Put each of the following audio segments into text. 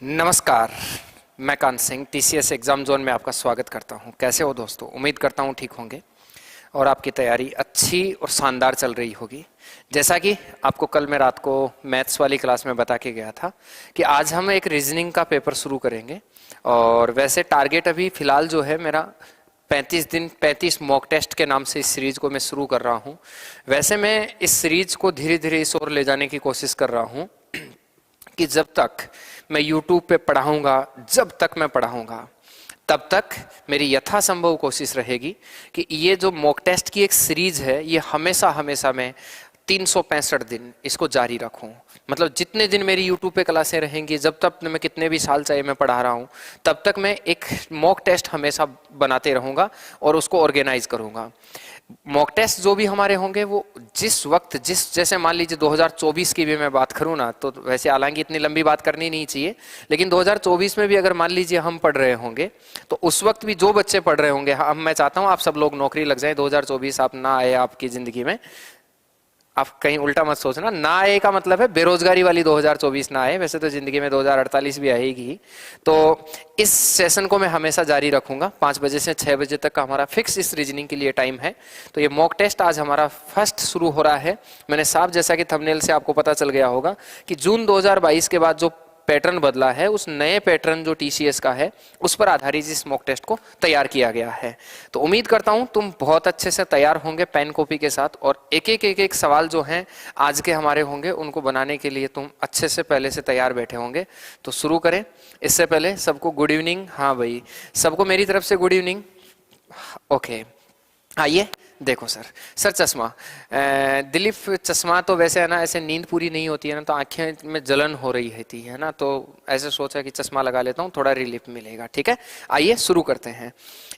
नमस्कार। मैं कान Singh TCS exam zone में आपका स्वागत करता हूं। कैसे हो दोस्तों? उम्मीद करता हूं ठीक होंगे और आपकी तैयारी अच्छी और शानदार चल रही होगी। जैसा कि आपको कल मैं रात को मैथ्स वाली क्लास में बता के गया था कि आज हम एक रीजनिंग का पेपर शुरू करेंगे। और वैसे टारगेट अभी फ़िलहाल जो है मेरा 35 दिन 35 मॉक टेस्ट के नाम से इस सीरीज को मैं शुरू कर रहा हूं। वैसे मैं इस सीरीज को धीरे धीरे इस ओर ले जाने की कोशिश कर रहा हूं कि जब तक मैं YouTube पे पढ़ाऊंगा, जब तक मैं पढ़ाऊंगा, तब तक मेरी यथासंभव कोशिश रहेगी कि ये जो मॉक टेस्ट की एक सीरीज है ये हमेशा हमेशा मैं 365 दिन इसको जारी रखूं। मतलब जितने दिन मेरी YouTube पे क्लासें रहेंगी, जब तक मैं कितने भी साल चाहे मैं पढ़ा रहा हूं, तब तक मैं एक मॉक टेस्ट हमेशा बनाते रहूंगा और उसको ऑर्गेनाइज करूंगा। मॉक टेस्ट जो भी हमारे होंगे वो जिस वक्त जैसे मान लीजिए 2024 की भी मैं बात करूं ना, तो वैसे हालांकि इतनी लंबी बात करनी नहीं चाहिए, लेकिन 2024 में भी अगर मान लीजिए हम पढ़ रहे होंगे तो उस वक्त भी जो बच्चे पढ़ रहे होंगे, हम मैं चाहता हूं आप सब लोग नौकरी लग जाए। 2024 आप ना आए आपकी जिंदगी में, आप कहीं उल्टा मत सोचना। ना आए का मतलब है बेरोजगारी वाली 2024 ना आए, वैसे तो जिंदगी में 2048 भी आएगी। तो इस सेशन को मैं हमेशा जारी रखूंगा। 5 बजे से 6 बजे तक का हमारा फिक्स इस रीजनिंग के लिए टाइम है। तो ये मॉक टेस्ट आज हमारा फर्स्ट शुरू हो रहा है। मैंने साफ, जैसा कि थंबनेल से आपको पता चल गया होगा कि जून 2022 के बाद जो पैटर्न बदला है, उस नए पैटर्न जो टीसीएस का है उस पर आधारित इस मॉक टेस्ट को तैयार किया गया है। तो उम्मीद करता हूं तुम बहुत अच्छे से तैयार होंगे पेन कॉपी के साथ, और एक एक सवाल जो हैं आज के हमारे होंगे उनको बनाने के लिए तुम अच्छे से पहले से तैयार बैठे होंगे। तो शुरू करें। इससे पहले सबको गुड इवनिंग। हाँ भाई, सबको मेरी तरफ से गुड इवनिंग। ओके, आइए देखो सर चश्मा, दिलीप चश्मा तो वैसे है ना, ऐसे नींद पूरी नहीं होती है ना तो आंखें में जलन हो रही है ना, तो ऐसे सोचा कि चश्मा लगा लेता हूँ, थोड़ा रिलीफ मिलेगा। ठीक है, आइए शुरू करते हैं।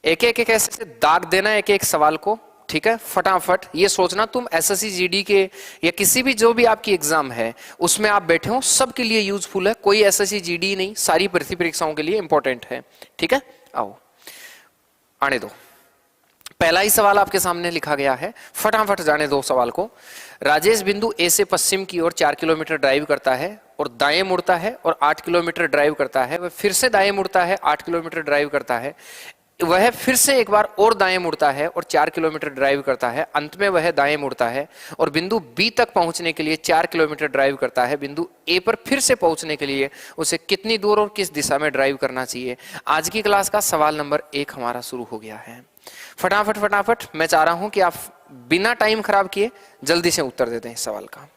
एक ऐसे दाग देना एक एक सवाल को। ठीक है, फटाफट ये सोचना तुम एसएससी जीडी के या किसी भी जो भी आपकी एग्जाम है उसमें आप बैठे हो, सबके लिए यूजफुल है। कोई एसएससी जीडी नहीं, सारी भर्ती परीक्षाओं के लिए इंपॉर्टेंट है। ठीक है, आओ आने दो। पहला ही सवाल आपके सामने लिखा गया है, फटाफट जाने दो सवाल को। राजेश बिंदु ए से पश्चिम की ओर 4 किलोमीटर ड्राइव करता है और दाएं मुड़ता है और 8 किलोमीटर ड्राइव करता है। वह फिर से दाएं मुड़ता है, 8 किलोमीटर ड्राइव करता है। वह फिर से एक बार और दाएं मुड़ता है और 4 किलोमीटर ड्राइव करता है। अंत में वह दाएं मुड़ता है और बिंदु बी तक पहुंचने के लिए 4 किलोमीटर ड्राइव करता है। बिंदु ए पर फिर से पहुंचने के लिए उसे कितनी दूर और किस दिशा में ड्राइव करना चाहिए? आज की क्लास का सवाल नंबर 1 हमारा शुरू हो गया है। फटाफट मैं चाह रहा हूं कि आप बिना टाइम खराब किए जल्दी से उत्तर दे दें इस सवाल का।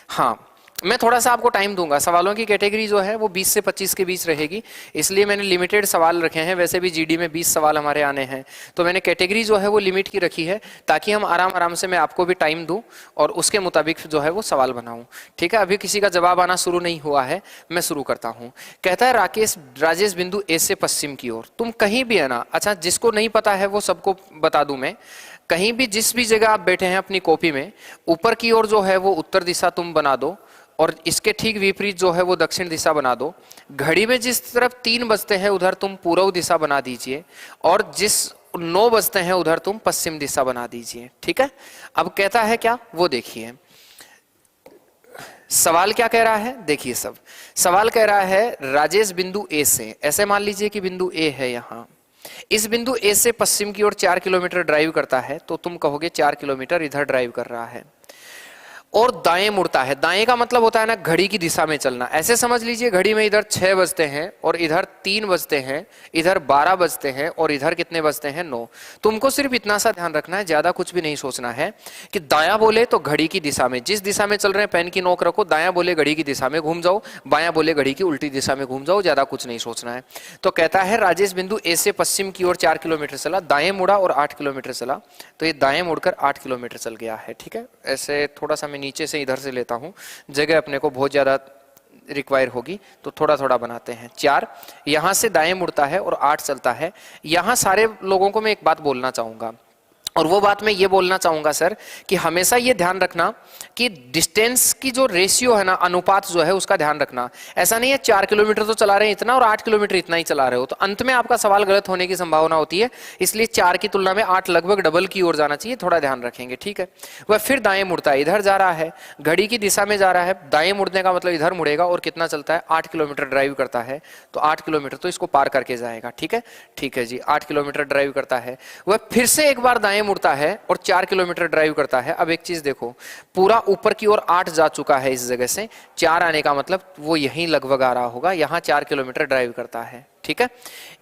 हाँ, मैं थोड़ा सा आपको टाइम दूंगा। सवालों की कैटेगरी जो है वो 20 से 25 के बीच रहेगी, इसलिए मैंने लिमिटेड सवाल रखे हैं। वैसे भी जीडी में 20 सवाल हमारे आने हैं, तो मैंने कैटेगरी जो है वो लिमिट की रखी है ताकि हम आराम से मैं आपको भी टाइम दूं और उसके मुताबिक जो है वो सवाल बनाऊं। ठीक है, अभी किसी का जवाब आना शुरू नहीं हुआ है, मैं शुरू करता हूं। कहता है राजेश बिंदु ए से पश्चिम की ओर। तुम कहीं भी है ना, अच्छा जिसको नहीं पता है वो सबको बता दूं मैं, कहीं भी जिस भी जगह आप बैठे हैं अपनी कॉपी में, ऊपर की ओर जो है वो उत्तर दिशा तुम बना दो और इसके ठीक विपरीत जो है वो दक्षिण दिशा बना दो। घड़ी में जिस तरफ 3 बजते हैं उधर तुम पूर्व दिशा बना दीजिए और जिस 9 बजते हैं उधर तुम पश्चिम दिशा बना दीजिए। ठीक है, अब कहता है क्या वो देखिए। सवाल क्या कह रहा है देखिए, सब सवाल कह रहा है राजेश बिंदु ए से, ऐसे मान लीजिए कि बिंदु ए है यहां, इस बिंदु ए से पश्चिम की ओर 4 किलोमीटर ड्राइव करता है, तो तुम कहोगे 4 किलोमीटर इधर ड्राइव कर रहा है और दाएं मुड़ता है। दाएं का मतलब होता है ना घड़ी की दिशा में चलना। ऐसे समझ लीजिए घड़ी में इधर 6 बजते हैं और इधर 3 बजते हैं, इधर 12 बजते हैं और इधर कितने बजते हैं? 9। तुमको सिर्फ इतना सा ध्यान रखना है, ज्यादा कुछ भी नहीं सोचना है कि दायां बोले तो घड़ी की दिशा में, जिस दिशा में चल रहे हैं पेन की नोक रखो, दायां बोले घड़ी की दिशा में घूम जाओ, बायां बोले घड़ी की उल्टी दिशा में घूम जाओ, ज्यादा कुछ नहीं सोचना है। तो कहता है राजेश बिंदु ए से पश्चिम की ओर 4 किलोमीटर चला, दाएं मुड़ा और 8 किलोमीटर चला, तो ये दाएं मुड़कर 8 किलोमीटर चल गया है। ठीक है, ऐसे थोड़ा सा मैं नीचे से इधर से लेता हूं, जगह अपने को बहुत ज्यादा रिक्वायर होगी तो थोड़ा थोड़ा बनाते हैं। 4 यहां से दाएं मुड़ता है और 8 चलता है। यहां सारे लोगों को मैं एक बात बोलना चाहूंगा, और वो बात मैं ये बोलना चाहूंगा सर कि हमेशा ये ध्यान रखना कि डिस्टेंस की जो रेशियो है ना, अनुपात जो है उसका ध्यान रखना। ऐसा नहीं है 4 किलोमीटर तो चला रहे हैं इतना और 8 किलोमीटर इतना ही चला रहे हो, तो अंत में आपका सवाल गलत होने की संभावना होती है। इसलिए 4 की तुलना में 8 लगभग डबल की ओर जाना चाहिए, थोड़ा ध्यान रखेंगे, ठीक है। वह फिर दाएं मुड़ता है, इधर जा रहा है, घड़ी की दिशा में जा रहा है, दाएं मुड़ने का मतलब इधर मुड़ेगा और कितना चलता है, 8 किलोमीटर ड्राइव करता है, तो 8 किलोमीटर तो इसको पार करके जाएगा, ठीक है। ठीक है जी, 8 किलोमीटर ड्राइव करता है। वह फिर से एक बार दाएं मुड़ता है और 4 किलोमीटर ड्राइव करता है। अब एक चीज देखो, पूरा ऊपर की ओर 8 जा चुका है इस जगह से, 4 आने का मतलब वो यहीं लगभग आ रहा होगा, यहां 4 किलोमीटर ड्राइव करता है, ठीक है।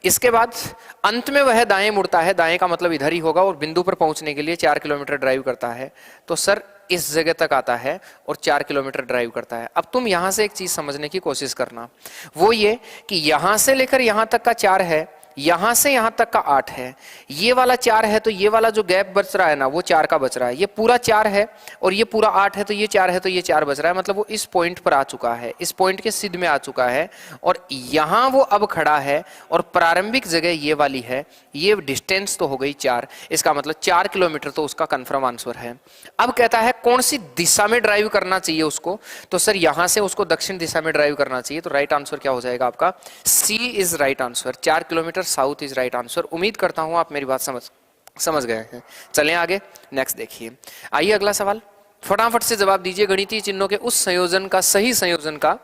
इसके बाद अंत में वह दाएं मुड़ता है, दाएं का मतलब इधर ही होगा, और बिंदु पर पहुंचने के लिए 4 किलोमीटर ड्राइव करता है। तो सर इस जगह तक आता है और 4 किलोमीटर ड्राइव करता है। अब तुम यहां से एक चीज समझने की कोशिश करना, वो ये कि यहां से लेकर यहां तक का 4 है, यहां से यहां तक का 8 है, ये वाला 4 है, तो ये वाला जो गैप बच रहा है ना वो 4 का बच रहा है। ये पूरा 4 है और ये पूरा 8 है, तो ये 4 है, तो ये 4 बच रहा है, मतलब वो इस पॉइंट पर आ चुका है, इस पॉइंट के सिद्ध में आ चुका है, और यहां वो अब खड़ा है और प्रारंभिक जगह ये वाली है। ये डिस्टेंस तो हो गई 4, इसका मतलब 4 किलोमीटर तो उसका कंफर्म आंसर है। अब कहता है कौन सी दिशा में ड्राइव करना चाहिए उसको, तो सर यहां से उसको दक्षिण दिशा में ड्राइव करना चाहिए। तो राइट आंसर क्या हो जाएगा आपका, C is right answer, 4 kilometre south is right answer. उम्मीद करता हूं आप मेरी बात समझ गए हैं। चलें आगे, नेक्स्ट देखिए। आइए अगला सवाल, फटाफट से जवाब दीजिए। गणितीय चिन्हों के उस संयोजन का, सही संयोजन का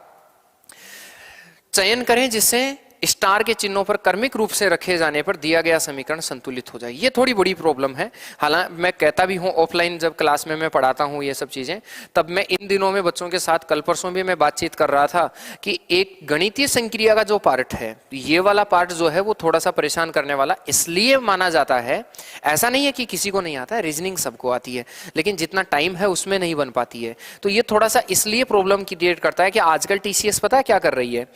चयन करें जिससे स्टार के चिन्हों पर क्रमिक रूप से रखे जाने पर दिया गया समीकरण संतुलित हो जाए। ये थोड़ी बड़ी प्रॉब्लम है, हालांकि मैं कहता भी हूँ ऑफलाइन जब क्लास में मैं पढ़ाता हूँ ये सब चीजें, तब मैं इन दिनों में बच्चों के साथ, कल परसों भी मैं बातचीत कर रहा था कि एक गणितीय संक्रिया का जो पार्ट है, ये वाला पार्ट जो है वो थोड़ा सा परेशान करने वाला इसलिए माना जाता है। ऐसा नहीं है कि किसी को नहीं आता है, रीजनिंग सबको आती है, लेकिन जितना टाइम है उसमें नहीं बन पाती है। तो ये थोड़ा सा इसलिए प्रॉब्लम क्रिएट करता है कि आजकल टीसीएस पता है क्या कर रही है,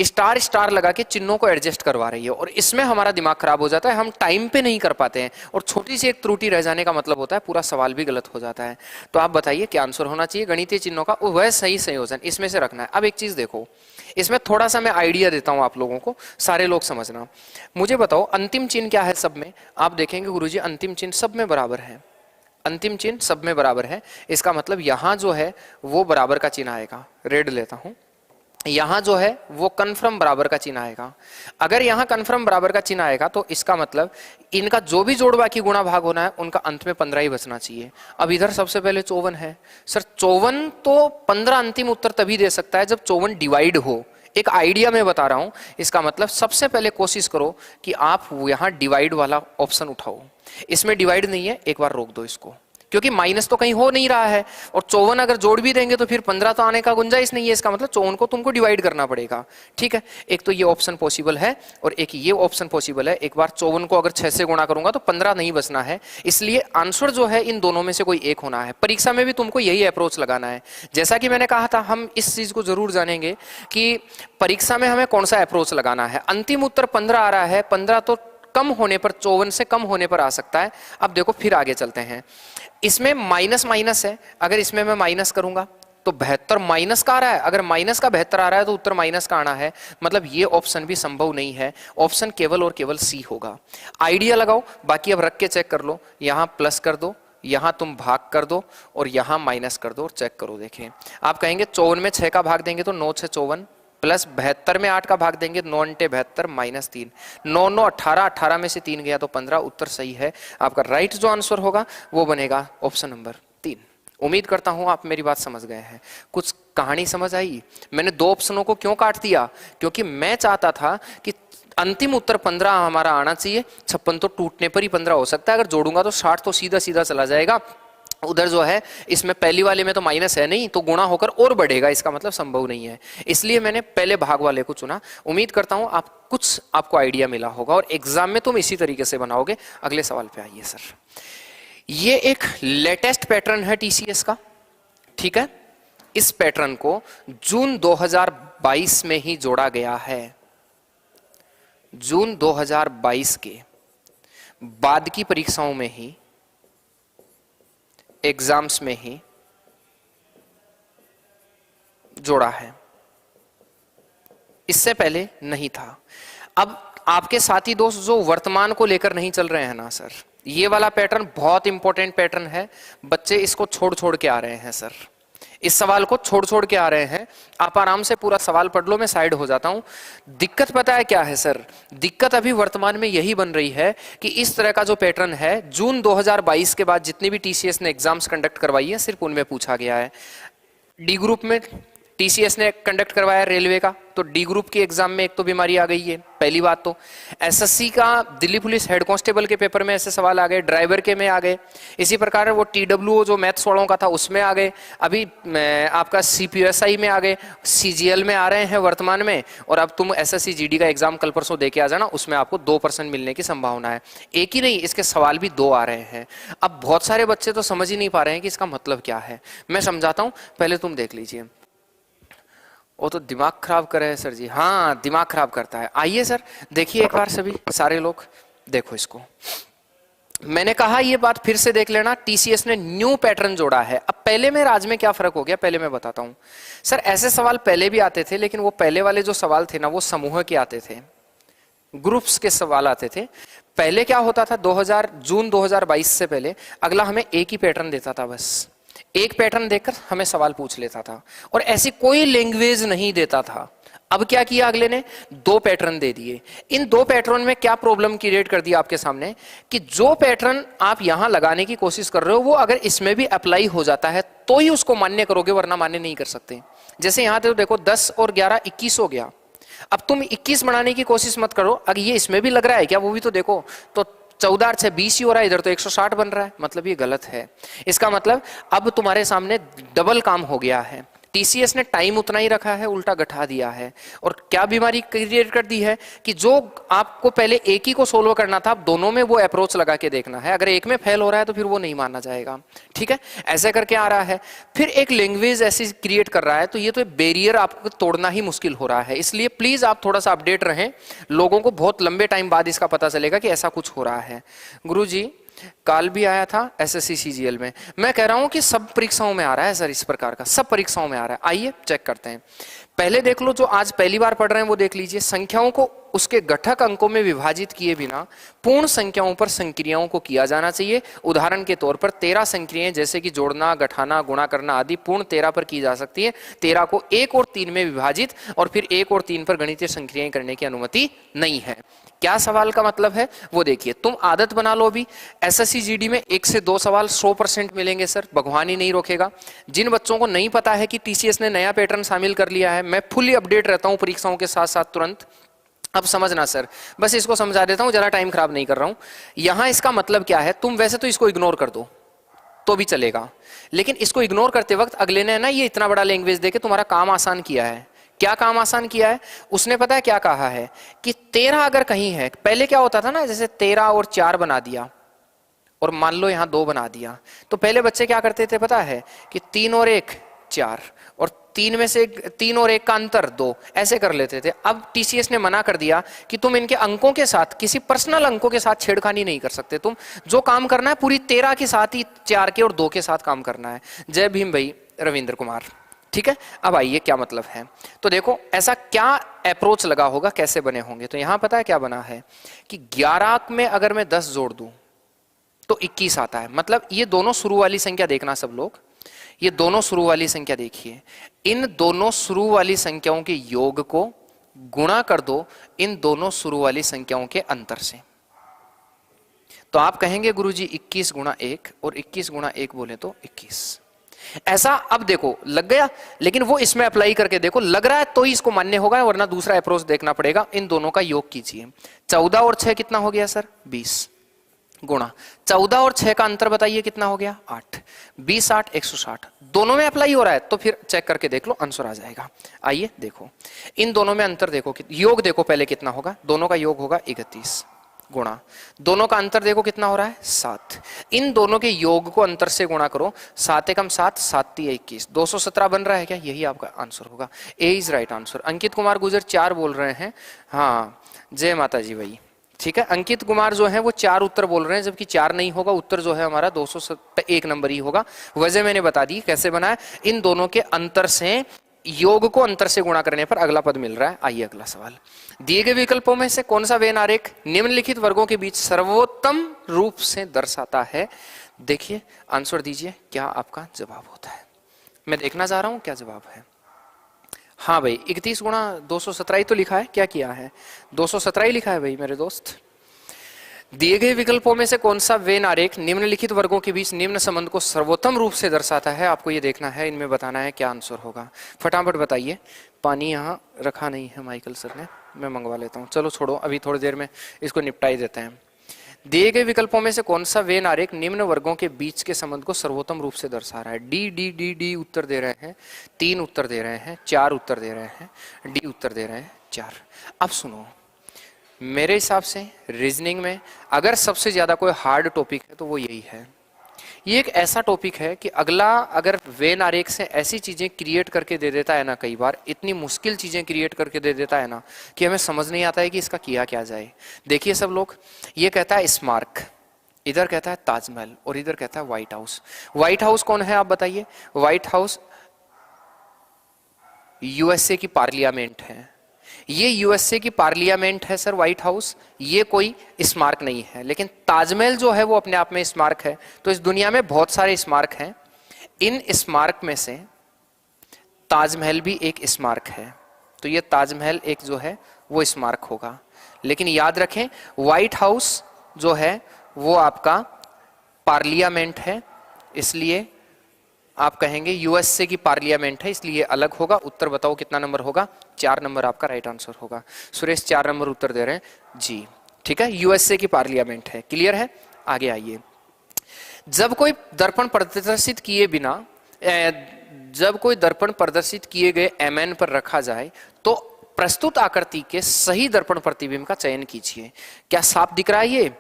स्टार स्टार लगा के चिन्हों को एडजस्ट करवा रही है, और इसमें हमारा दिमाग खराब हो जाता है, हम टाइम पे नहीं कर पाते हैं, और छोटी सी एक त्रुटि रह जाने का मतलब होता है पूरा सवाल भी गलत हो जाता है। तो आप बताइए क्या आंसर होना चाहिए गणितीय चिन्हों का, वह सही संयोजन इसमें से रखना है। अब एक चीज देखो, इसमें थोड़ा सा मैं आइडिया देता हूं आप लोगों को, सारे लोग समझना। मुझे बताओ अंतिम चिन्ह क्या है सब में, आप देखेंगे गुरुजी अंतिम चिन्ह सब में बराबर है, अंतिम चिन्ह सब में बराबर है। इसका मतलब यहां जो है वो बराबर का चिन्ह आएगा, रेड लेता हूं, यहां जो है वो कन्फर्म बराबर का चिन्ह आएगा। अगर यहां कन्फर्म बराबर का चिन्ह आएगा तो इसका मतलब इनका जो भी जोड़ बाकी गुणा भाग होना है उनका अंत में 15 ही बचना चाहिए। अब इधर सबसे पहले 54 है, सर 54 तो 15 अंतिम उत्तर तभी दे सकता है जब 54 डिवाइड हो। एक आइडिया मैं बता रहा हूं, इसका मतलब सबसे पहले कोशिश करो कि आप यहां डिवाइड वाला ऑप्शन उठाओ। इसमें डिवाइड नहीं है, एक बार रोक दो इसको, क्योंकि माइनस तो कहीं हो नहीं रहा है, और 54 अगर जोड़ भी देंगे तो फिर 15 तो आने का गुंजाइश नहीं है, इसका मतलब 54 को तुमको डिवाइड करना पड़ेगा। ठीक है, एक तो ये ऑप्शन पॉसिबल है और एक ये ऑप्शन पॉसिबल है। एक बार 54 को अगर 6 से गुणा करूंगा तो 15 नहीं बचना है, इसलिए आंसर जो है इन दोनों में से कोई एक होना है। परीक्षा में भी तुमको यही अप्रोच लगाना है। जैसा कि मैंने कहा था, हम इस चीज को जरूर जानेंगे कि परीक्षा में हमें कौन सा अप्रोच लगाना है। अंतिम उत्तर 15 आ रहा है, 15 तो कम होने पर, 54 से कम होने पर आ सकता है। अब देखो फिर आगे चलते हैं, इसमें माइनस माइनस है, अगर इसमें मैं माइनस करूंगा तो 72 माइनस का आ रहा है, अगर माइनस का 72 आ रहा है तो उत्तर माइनस का आना है, मतलब ये ऑप्शन भी संभव नहीं है। ऑप्शन केवल और केवल सी होगा। आइडिया लगाओ, बाकी अब रख के चेक कर लो, यहां प्लस कर दो, यहां तुम भाग कर दो और यहां माइनस कर दो और चेक करो। देखें, आप कहेंगे 54 में 6 का भाग देंगे तो 9 6 54, प्लस 72 में 8 का भाग देंगे, 9 × 72 माइनस 3, 9 9 18, 18 में से 3 गया तो 15, उत्तर सही है। आपका राइट जो आंसर होगा वो बनेगा ऑप्शन नंबर 3। उम्मीद करता हूं आप मेरी बात समझ गए हैं, कुछ कहानी समझ आई। मैंने 2 ऑप्शनों को क्यों काट दिया, क्योंकि मैं चाहता था कि अंतिम उत्तर 15 हमारा आना चाहिए। 56 तो टूटने पर ही 15 हो सकता है, अगर जोड़ूंगा तो 60 तो सीधा सीधा चला जाएगा। उधर जो है इसमें पहली वाले में तो माइनस है नहीं, तो गुणा होकर और बढ़ेगा, इसका मतलब संभव नहीं है, इसलिए मैंने पहले भाग वाले को चुना। उम्मीद करता हूं आप कुछ आपको आइडिया मिला होगा और एग्जाम में तुम इसी तरीके से बनाओगे। अगले सवाल पे आइए सर। ये एक लेटेस्ट पैटर्न है टीसीएस का, ठीक है। इस पैटर्न को जून 2022 में ही जोड़ा गया है, जून 2022 के बाद की परीक्षाओं में ही, एग्जाम्स में ही जोड़ा है, इससे पहले नहीं था। अब आपके साथी दोस्त जो वर्तमान को लेकर नहीं चल रहे हैं ना सर, ये वाला पैटर्न बहुत इंपॉर्टेंट पैटर्न है, बच्चे इसको छोड़ छोड़ के आ रहे हैं सर, इस सवाल को छोड़ छोड़ के आ रहे हैं। आप आराम से पूरा सवाल पढ़ लो, मैं साइड हो जाता हूं। दिक्कत पता है क्या है सर, दिक्कत अभी वर्तमान में यही बन रही है कि इस तरह का जो पैटर्न है, जून 2022 के बाद जितनी भी टीसीएस ने एग्जाम्स कंडक्ट करवाई है सिर्फ उनमें पूछा गया है। डी ग्रुप में टीसीएस ने कंडक्ट करवाया रेलवे का, तो डी ग्रुप की एग्जाम में एक तो बीमारी आ गई है, पहली बात। तो एसएससी का दिल्ली पुलिस हेड कांस्टेबल के पेपर में ऐसे सवाल आ गए, ड्राइवर के में आ गए, इसी प्रकार वो टीडब्ल्यूओ जो मैथ्स वालों का था उसमें आ गए, अभी आपका सीपीएसआई में आ गए, सीजीएल में आ रहे हैं वर्तमान में, और अब तुम एसएससी जीडी का एग्जाम कल परसों दे के आ जाना, उसमें आपको 2% मिलने की संभावना है। एक ही नहीं, इसके सवाल भी 2 आ रहे हैं। अब बहुत सारे बच्चे तो समझ ही नहीं पा रहे हैं कि इसका मतलब क्या है। मैं समझाता हूं, पहले तुम देख लीजिए। वो तो दिमाग खराब करे है सर जी, हाँ दिमाग खराब करता है। आइए सर देखिए एक बार सभी सारे लोग देखो इसको। मैंने कहा ये बात फिर से देख लेना, टीसीएस ने न्यू पैटर्न जोड़ा है। अब पहले में आज में क्या फर्क हो गया, पहले मैं बताता हूं सर। ऐसे सवाल पहले भी आते थे, लेकिन वो पहले वाले जो सवाल थे ना, वो समूह के आते थे, ग्रुप्स के सवाल आते थे। पहले क्या होता था, जून 2022 से पहले अगला हमें एक ही पैटर्न देता था, बस एक पैटर्न देकर हमें सवाल पूछ लेता था, और ऐसी कोई लैंग्वेज नहीं देता था। अब क्या किया अगले ने, 2 पैटर्न दे दिए। इन 2 पैटर्न में क्या प्रॉब्लम क्रिएट कर दिया आपके सामने, कि जो पैटर्न आप यहां लगाने की कोशिश कर रहे हो, वो अगर इसमें भी अप्लाई हो जाता है तो ही उसको मान्य करोगे, वरना मान्य नहीं कर सकते। जैसे यहां तो देखो 10 और 11 21 हो गया। अब तुम 21 बनाने की कोशिश मत करो, अगर ये इसमें भी लग रहा है क्या, वो भी तो देखो, तो 14 और 6 20 ही हो रहा है, इधर तो 160 बन रहा है, मतलब ये गलत है। इसका मतलब अब तुम्हारे सामने डबल काम हो गया है। टीसीएस ने टाइम उतना ही रखा है, उल्टा घटा दिया है। और क्या बीमारी क्रिएट कर दी है कि जो आपको पहले एक ही को सोल्व करना था, अब दोनों में वो अप्रोच लगा के देखना है। अगर एक में फेल हो रहा है तो फिर वो नहीं माना जाएगा, ठीक है, ऐसे करके आ रहा है। फिर एक लैंग्वेज ऐसी क्रिएट कर रहा है, तो ये तो बैरियर आपको तोड़ना ही मुश्किल हो रहा है। इसलिए प्लीज आप थोड़ा सा अपडेट रहें, लोगों को बहुत लंबे टाइम बाद इसका पता चलेगा कि ऐसा कुछ हो रहा है। गुरुजी काल भी आया था एसएससी सीजीएल में, मैं कह रहा हूं कि सब परीक्षाओं में आ रहा है सर, इस प्रकार का सब परीक्षाओं में आ रहा है। आइए चेक करते हैं। पहले देख लो, जो आज पहली बार पढ़ रहे हैं वो देख लीजिए। संख्याओं को उसके घटक अंकों में विभाजित किए बिना पूर्ण संख्याओं पर संक्रियाओं को किया जाना चाहिए। उदाहरण के तौर पर 13 संक्रियाएं जैसे कि जोड़ना, घटाना, गुणा करना आदि पूर्ण 13 पर की जा सकती है। 13 को 1 और 3 में विभाजित और फिर 1 और 3 पर गणितीय संक्रियाएं करने की अनुमति नहीं है। क्या सवाल का मतलब है वो देखिए, तुम आदत बना लो। भी एसएससी जीडी में 1 से 2 सवाल 100% मिलेंगे सर, भगवान ही नहीं रोकेगा। जिन बच्चों को नहीं पता है कि टीसीएस ने नया पैटर्न शामिल कर लिया है, मैं फुली अपडेट रहता हूं परीक्षाओं के साथ साथ तुरंत। अब समझना सर, बस इसको समझा देता हूं, जरा टाइम खराब नहीं कर रहा हूं। यहां इसका मतलब क्या है, तुम वैसे तो इसको इग्नोर कर दो तो भी चलेगा, लेकिन इसको इग्नोर करते वक्त अगले ने ना ये इतना बड़ा लैंग्वेज देके तुम्हारा काम आसान किया है। क्या काम आसान किया है उसने, पता है क्या कहा है कि 13 अगर कहीं है, पहले क्या होता था ना, जैसे 13 और 4 बना दिया और मान लो यहां 2 बना दिया, तो पहले बच्चे क्या करते थे पता है कि 3 और 1 4, और 3 में से 3 और 1 का अंतर 2, ऐसे कर लेते थे। अब टीसीएस ने मना कर दिया कि तुम इनके अंकों के साथ, किसी पर्सनल अंकों के साथ छेड़खानी नहीं कर सकते। तुम जो काम करना है पूरी 13 के साथ ही 4 के और 2 के साथ काम करना है। जय भीम भाई रविंद्र कुमार, ठीक है। अब आइए क्या मतलब है, तो देखो ऐसा क्या अप्रोच लगा होगा, कैसे बने होंगे। तो यहां पता है क्या बना है कि 11 में अगर मैं 10 जोड़ दूं तो 21 आता है। मतलब ये दोनों शुरू वाली संख्या देखना सब लोग, ये दोनों शुरू वाली संख्या देखिए, इन दोनों शुरू वाली संख्याओं के योग को गुणा कर दो इन दोनों शुरू वाली संख्याओं के अंतर से। तो आप कहेंगे गुरुजी 21 गुणा 1 और 21 गुणा 1 बोले तो 21। ऐसा अब देखो लग गया, लेकिन वो इसमें अप्लाई करके देखो, लग रहा है तो ही इसको मान्य होगा, वरना दूसरा अप्रोच देखना पड़ेगा। इन दोनों का योग कीजिए। 14 और 6 कितना हो गया सर, 20 गुणा 14 और 6 का अंतर बताइए कितना हो गया, 8। 20 8 160, दोनों में अप्लाई हो रहा है तो फिर चेक करके देख लो, आंसर आ जाएगा। आइए देखो इन दोनों में अंतर देखो, योग देखो पहले कितना होगा, दोनों का योग होगा 31 गुणा, दोनों का अंतर देखो कितना हो रहा है 7। इन दोनों के योग को अंतर से गुणा करो, 7 एकम 7 7 3 21, 217 बन रहा है क्या, यही आपका आंसर होगा। ए is right answer. Ankit Kumar गुजर 4 बोल रहे हैं, हाँ जय माता जी भाई, ठीक है। अंकित कुमार जो है वो 4 उत्तर बोल रहे हैं, जबकि 4 नहीं होगा, उत्तर जो है हमारा 201 नंबर ही होगा। वजह मैंने बता दी कैसे बना है, इन दोनों के अंतर से योग को अंतर से गुणा करने पर अगला पद मिल रहा है। आइए अगला सवाल, दिए गए विकल्पों में से कौन सा वेन आरेख निम्नलिखित वर्गों के बीच सर्वोत्तम रूप से दर्शाता है? देखिए आंसर दीजिए, क्या आपका जवाब होता है? मैं देखना चाह रहा हूं क्या जवाब है। हाँ भाई 31 गुणा 217 ही तो लिखा है, क्या किया है? 217 ही लिखा है भाई मेरे दोस्त। दिए गए विकल्पों में से कौन सा वेन आरेख निम्नलिखित वर्गों के बीच निम्न संबंध को सर्वोत्तम रूप से दर्शाता है? आपको ये देखना है, इनमें बताना है क्या आंसर होगा। फटाफट बताइए। पानी यहाँ रखा नहीं है माइकल सर ने, मैं मंगवा लेता हूँ। चलो छोड़ो, अभी थोड़ी देर में इसको निपटा ही देते हैं। दिए गए विकल्पों में से कौन सा वेन आरेख निम्न वर्गों के बीच के संबंध को सर्वोत्तम रूप से दर्शा रहा है? डी डी डी डी उत्तर दे रहे हैं, 3 उत्तर दे रहे हैं, 4 उत्तर दे रहे हैं, डी उत्तर दे रहे हैं 4। अब सुनो, मेरे हिसाब से रीजनिंग में अगर सबसे ज्यादा कोई हार्ड टॉपिक है तो वो यही है। ये एक ऐसा टॉपिक है कि अगला अगर वेन आरेख से ऐसी चीजें क्रिएट करके दे देता है ना, कई बार इतनी मुश्किल चीजें क्रिएट करके दे देता है ना कि हमें समझ नहीं आता है कि इसका किया क्या जाए। देखिए सब लोग, ये कहता है स्मारक, इधर कहता है ताजमहल और इधर कहता है व्हाइट हाउस। व्हाइट हाउस कौन है आप बताइए? व्हाइट हाउस यूएसए की पार्लियामेंट है। ये यूएसए की पार्लियामेंट है सर व्हाइट हाउस, ये कोई स्मारक नहीं है। लेकिन ताजमहल जो है वो अपने आप में स्मारक है। तो इस दुनिया में बहुत सारे स्मारक हैं, इन स्मारक में से ताजमहल भी एक स्मारक है। तो ये ताजमहल एक जो है वो स्मारक होगा। लेकिन याद रखें व्हाइट हाउस जो है वो आपका पार्लियामेंट है, इसलिए आप कहेंगे यूएसए की पार्लियामेंट है, इसलिए अलग होगा। उत्तर बताओ कितना नंबर होगा? 4 नंबर आपका राइट आंसर होगा। सुरेश 4 नंबर उत्तर दे रहे हैं जी, ठीक है, यूएसए की पार्लियामेंट है। क्लियर है? आगे आइए। जब कोई दर्पण प्रदर्शित किए बिना जब कोई दर्पण प्रदर्शित किए गए एमएन पर रखा जाए तो प्रस्तुत आकृति के सही दर्पण प्रतिबिंब का चयन कीजिए। क्या साफ दिख रहा है? ये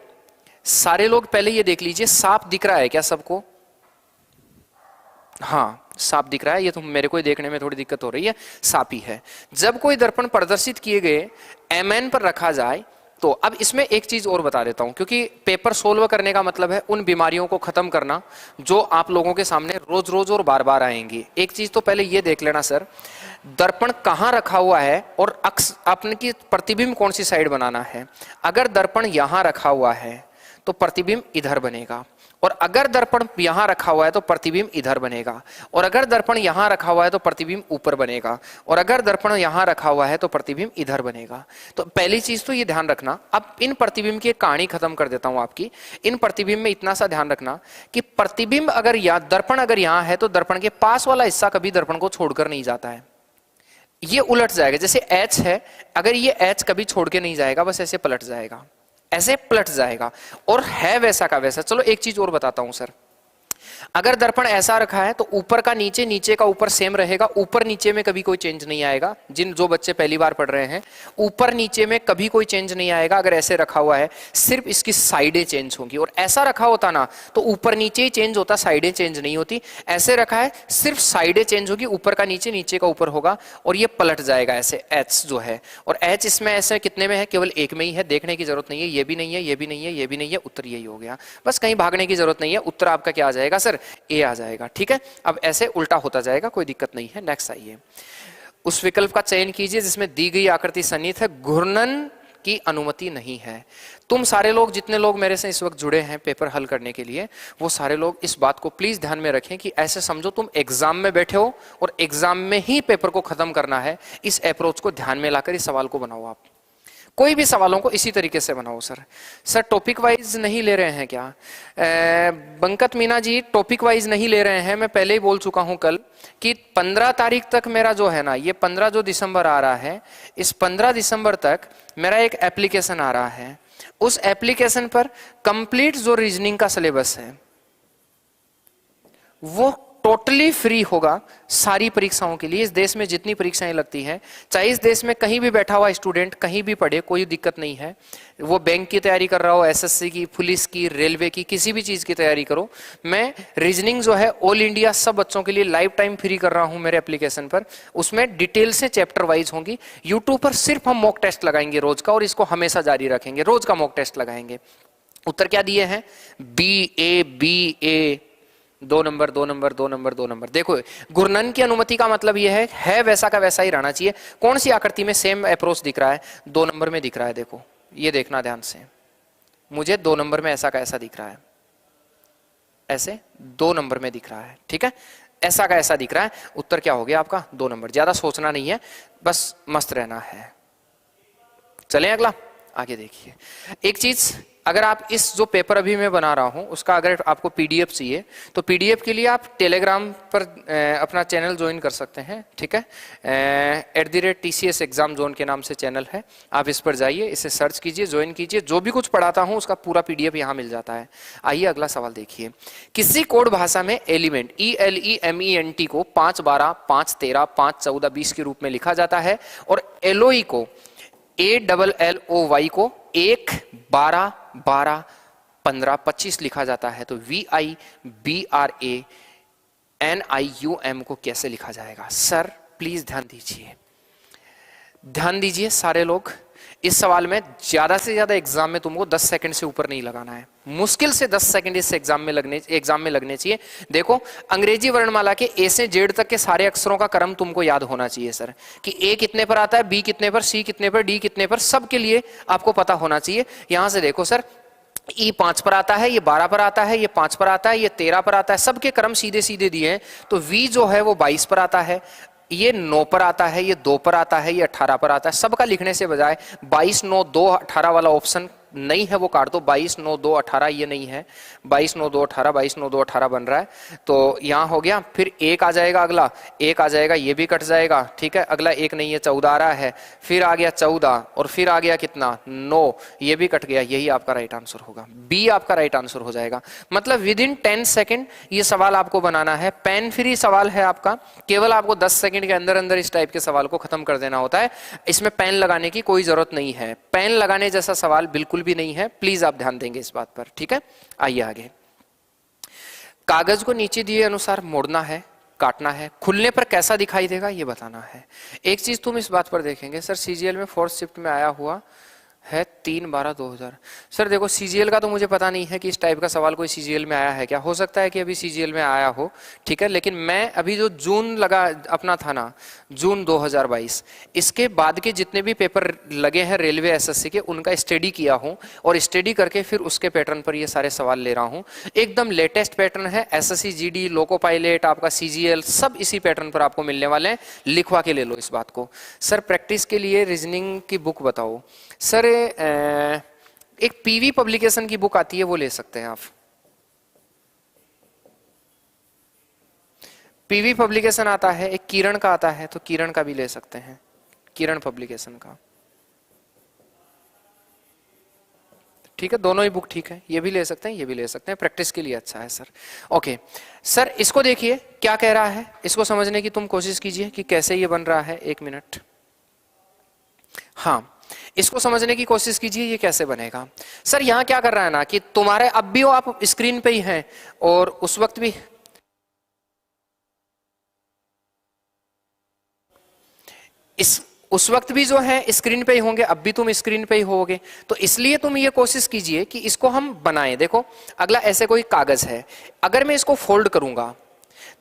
सारे लोग पहले ये देख लीजिए, साफ दिख रहा है क्या सबको? हाँ साफ दिख रहा है। ये तो मेरे को ही देखने में थोड़ी दिक्कत हो रही है, साफ ही है। जब कोई दर्पण प्रदर्शित किए गए एमएन पर रखा जाए तो अब इसमें एक चीज और बता देता हूं, क्योंकि पेपर सोल्व करने का मतलब है उन बीमारियों को खत्म करना जो आप लोगों के सामने रोज रोज और बार बार आएंगी। एक चीज तो पहले ये देख लेना सर, दर्पण कहां रखा हुआ है और अक्स अपने की प्रतिबिंब कौन सी साइड बनाना है। अगर दर्पण यहां रखा हुआ है तो प्रतिबिंब इधर बनेगा, और अगर दर्पण यहां रखा हुआ है तो प्रतिबिंब इधर बनेगा, और अगर दर्पण यहां रखा हुआ है तो प्रतिबिंब ऊपर बनेगा, और अगर दर्पण यहां रखा हुआ है तो प्रतिबिंब इधर बनेगा। तो पहली चीज तो ये ध्यान रखना। अब इन प्रतिबिंब की एक कहानी खत्म कर देता हूं आपकी। इन प्रतिबिंब में इतना सा ध्यान रखना कि प्रतिबिंब अगर दर्पण अगर यहां है तो दर्पण के पास वाला हिस्सा कभी दर्पण को छोड़कर नहीं जाता है, ये उलट जाएगा। जैसे एच है, अगर ये एच कभी छोड़ के नहीं जाएगा, बस ऐसे पलट जाएगा, ऐसे पलट जाएगा, और है वैसा का वैसा। चलो एक चीज और बताता हूं सर, अगर दर्पण ऐसा रखा है तो ऊपर का नीचे, नीचे का ऊपर सेम रहेगा, ऊपर नीचे में कभी कोई चेंज नहीं आएगा। जो बच्चे पहली बार पढ़ रहे हैं, ऊपर नीचे में कभी कोई चेंज नहीं आएगा। अगर ऐसे रखा हुआ है सिर्फ इसकी साइडें चेंज होंगी, और ऐसा रखा होता ना तो ऊपर नीचे ही चेंज होता, साइडें चेंज नहीं होती। ऐसे रखा है सिर्फ साइडें चेंज होगी, ऊपर का नीचे, नीचे का ऊपर होगा, और ये पलट जाएगा ऐसे एच जो है। और एच इसमें ऐसे कितने में है? केवल एक में ही है, देखने की जरूरत नहीं है। ये भी नहीं है, ये भी नहीं है, ये भी नहीं है, उत्तर यही हो गया। बस कहीं भागने की जरूरत नहीं है, उत्तर आपका क्या आ जाएगा सर? ए आ जाएगा। ठीक है, अब ऐसे उल्टा होता जाएगा, कोई दिक्कत नहीं है। नेक्स्ट आइए, उस विकल्प का चयन कीजिए जिसमें दी गई आकृति सन्निहित है, घूर्णन की अनुमति नहीं है। तुम सारे लोग, जितने लोग मेरे से इस वक्त जुड़े हैं पेपर हल करने के लिए, वो सारे लोग इस बात को प्लीज ध्यान में रखें कि ऐसे समझो तुम एग्जाम में बैठे हो और एग्जाम में ही पेपर को खत्म करना है। इस अप्रोच को ध्यान में लाकर इस सवाल को बनाओ। आप कोई भी सवालों को इसी तरीके से बनाओ। सर टॉपिक वाइज नहीं ले रहे हैं क्या? बंकत मीना जी टॉपिक वाइज नहीं ले रहे हैं। मैं पहले ही बोल चुका हूं कल कि 15 तारीख तक मेरा जो है ना, ये 15 जो दिसंबर आ रहा है, इस 15 दिसंबर तक मेरा एक एप्लीकेशन आ रहा है। उस एप्लीकेशन पर कंप्लीट जो रीजनिंग का सिलेबस है वो टोटली फ्री होगा सारी परीक्षाओं के लिए। इस देश में जितनी परीक्षाएं लगती हैं, चाहे इस देश में कहीं भी बैठा हुआ स्टूडेंट कहीं भी पढ़े, कोई दिक्कत नहीं है। वो बैंक की तैयारी कर रहा हो, एसएससी की, पुलिस की, रेलवे की, किसी भी चीज की तैयारी करो, मैं रीजनिंग जो है ऑल इंडिया सब बच्चों के लिए लाइफ टाइम फ्री कर रहा हूं मेरे एप्लीकेशन पर। उसमें डिटेल से चैप्टर वाइज होंगी। यूट्यूब पर सिर्फ हम मॉक टेस्ट लगाएंगे रोज का, और इसको हमेशा जारी रखेंगे, रोज का मॉक टेस्ट लगाएंगे। उत्तर क्या दिए हैं? बी ए, दो नंबर, दो नंबर, दो नंबर, दो नंबर। देखो घूर्णन की अनुमति का मतलब यह है वैसा का वैसा ही रहना चाहिए। कौन सी आकृति में सेम अप्रोच दिख रहा है? 2 नंबर में दिख रहा है। देखो ये देखना ध्यान से, मुझे 2 नंबर में ऐसा का ऐसा दिख रहा है, ऐसे 2 नंबर में दिख रहा है, ठीक है, ऐसा का ऐसा दिख रहा है। उत्तर क्या हो गया आपका? 2 नंबर। ज्यादा सोचना नहीं है, बस मस्त रहना है। चलें अगला, आगे देखिए। एक चीज, अगर आप इस जो पेपर अभी मैं बना रहा हूं उसका अगर आपको पीडीएफ चाहिए तो पीडीएफ के लिए आप टेलीग्राम पर अपना चैनल ज्वाइन कर सकते हैं, ठीक है। @TCS एग्जाम जोन के नाम से चैनल है, आप इस पर जाइए, इसे सर्च कीजिए, ज्वाइन कीजिए। जो भी कुछ पढ़ाता हूं उसका पूरा पीडीएफ यहां मिल जाता है। आइए अगला सवाल देखिए। किसी कोड भाषा में एलिमेंट ELEMENT को 5 12 5 13 5 14 20 के रूप में लिखा जाता है और LOE को ALLOY को 1 12 12 15 25 लिखा जाता है, तो VIBRANIUM को कैसे लिखा जाएगा? सर प्लीज ध्यान दीजिए, ध्यान दीजिए सारे लोग। इस सवाल में ज्यादा से ज्यादा एग्जाम में तुमको 10 सेकंड से ऊपर नहीं लगाना है, मुश्किल से 10 सेकंड इस एग्जाम में लगने चाहिए। देखो अंग्रेजी वर्णमाला के ए से जेड तक के सारे अक्षरों का क्रम तुमको याद होना चाहिए सर, कि ए कितने पर आता है, बी कितने पर, सी कितने पर, डी कितने पर, सब के लिए आपको पता होना चाहिए। यहां से देखो सर, ई 5 पर आता है, ये 12 पर आता है, ये 5 पर आता है, ये 13 पर आता है, सबके क्रम सीधे सीधे दिए हैं। तो वी जो है वो 22 पर आता है, ये 9 पर आता है, ये 2 पर आता है, ये 18 पर आता है। सबका लिखने से बजाय 22 9 2 18 वाला ऑप्शन नहीं है वो काट दो। 22 9 2 18 ये नहीं है, 22 9 2 18, 22 9 2 18 बन रहा है, तो यहां हो गया। फिर 1 आ जाएगा, अगला 1 आ जाएगा, ये भी कट जाएगा, ठीक है। अगला 1 नहीं है, 14 आ रहा है, फिर आ गया 14 और फिर आ गया कितना 9, ये भी कट गया। यही आपका राइट आंसर होगा, बी आपका राइट आंसर हो जाएगा। मतलब विद इन 10 सेकेंड ये सवाल आपको बनाना है। पेन फ्री सवाल है आपका, केवल आपको 10 सेकंड के अंदर अंदर इस टाइप के सवाल को खत्म कर देना होता है। इसमें पेन लगाने की कोई जरूरत नहीं है, पेन लगाने जैसा सवाल बिल्कुल भी नहीं है, प्लीज आप ध्यान देंगे इस बात पर, ठीक है। आइए आगे। कागज को नीचे दिए अनुसार मोड़ना है, काटना है, खुलने पर कैसा दिखाई देगा ये बताना है। एक चीज तुम इस बात पर देखेंगे सर, सीजीएल में 4th शिफ्ट में आया हुआ है 3/12/2000। सर देखो सीजीएल का तो मुझे पता नहीं है कि इस टाइप का सवाल कोई सीजीएल में आया है क्या, हो सकता है कि अभी सीजीएल में आया हो, ठीक है। लेकिन मैं अभी जो जून लगा अपना था ना, जून 2022, इसके बाद के जितने भी पेपर लगे हैं रेलवे एसएससी के, उनका स्टडी किया हूं और स्टडी करके फिर उसके पैटर्न पर ये सारे सवाल ले रहा हूं। एकदम लेटेस्ट पैटर्न है, एसएससी जीडी, लोको पायलट, आपका सीजीएल, सब इसी पैटर्न पर आपको मिलने वाले हैं। लिखवा के ले लो इस बात को। सर प्रैक्टिस के लिए रीजनिंग की बुक बताओ। सर एक पीवी पब्लिकेशन की बुक आती है, वो ले सकते हैं आप। पीवी पब्लिकेशन आता है, एक किरण का आता है, तो किरण का भी ले सकते हैं, किरण पब्लिकेशन का, ठीक है। दोनों ही बुक ठीक है, ये भी ले सकते हैं, ये भी ले सकते हैं, प्रैक्टिस के लिए अच्छा है सर। ओके सर, इसको देखिए क्या कह रहा है, इसको समझने की तुम कोशिश कीजिए कि कैसे ये बन रहा है। 1 मिनट, हाँ इसको समझने की कोशिश कीजिए ये कैसे बनेगा। सर यहां क्या कर रहा है ना कि तुम्हारे अब भी वो आप स्क्रीन पे ही हैं और उस वक्त भी उस वक्त भी जो है स्क्रीन पे ही होंगे, अब भी तुम स्क्रीन पे ही होगे। तो इसलिए तुम ये कोशिश कीजिए कि इसको हम बनाएं। देखो अगला ऐसे कोई कागज है, अगर मैं इसको फोल्ड करूंगा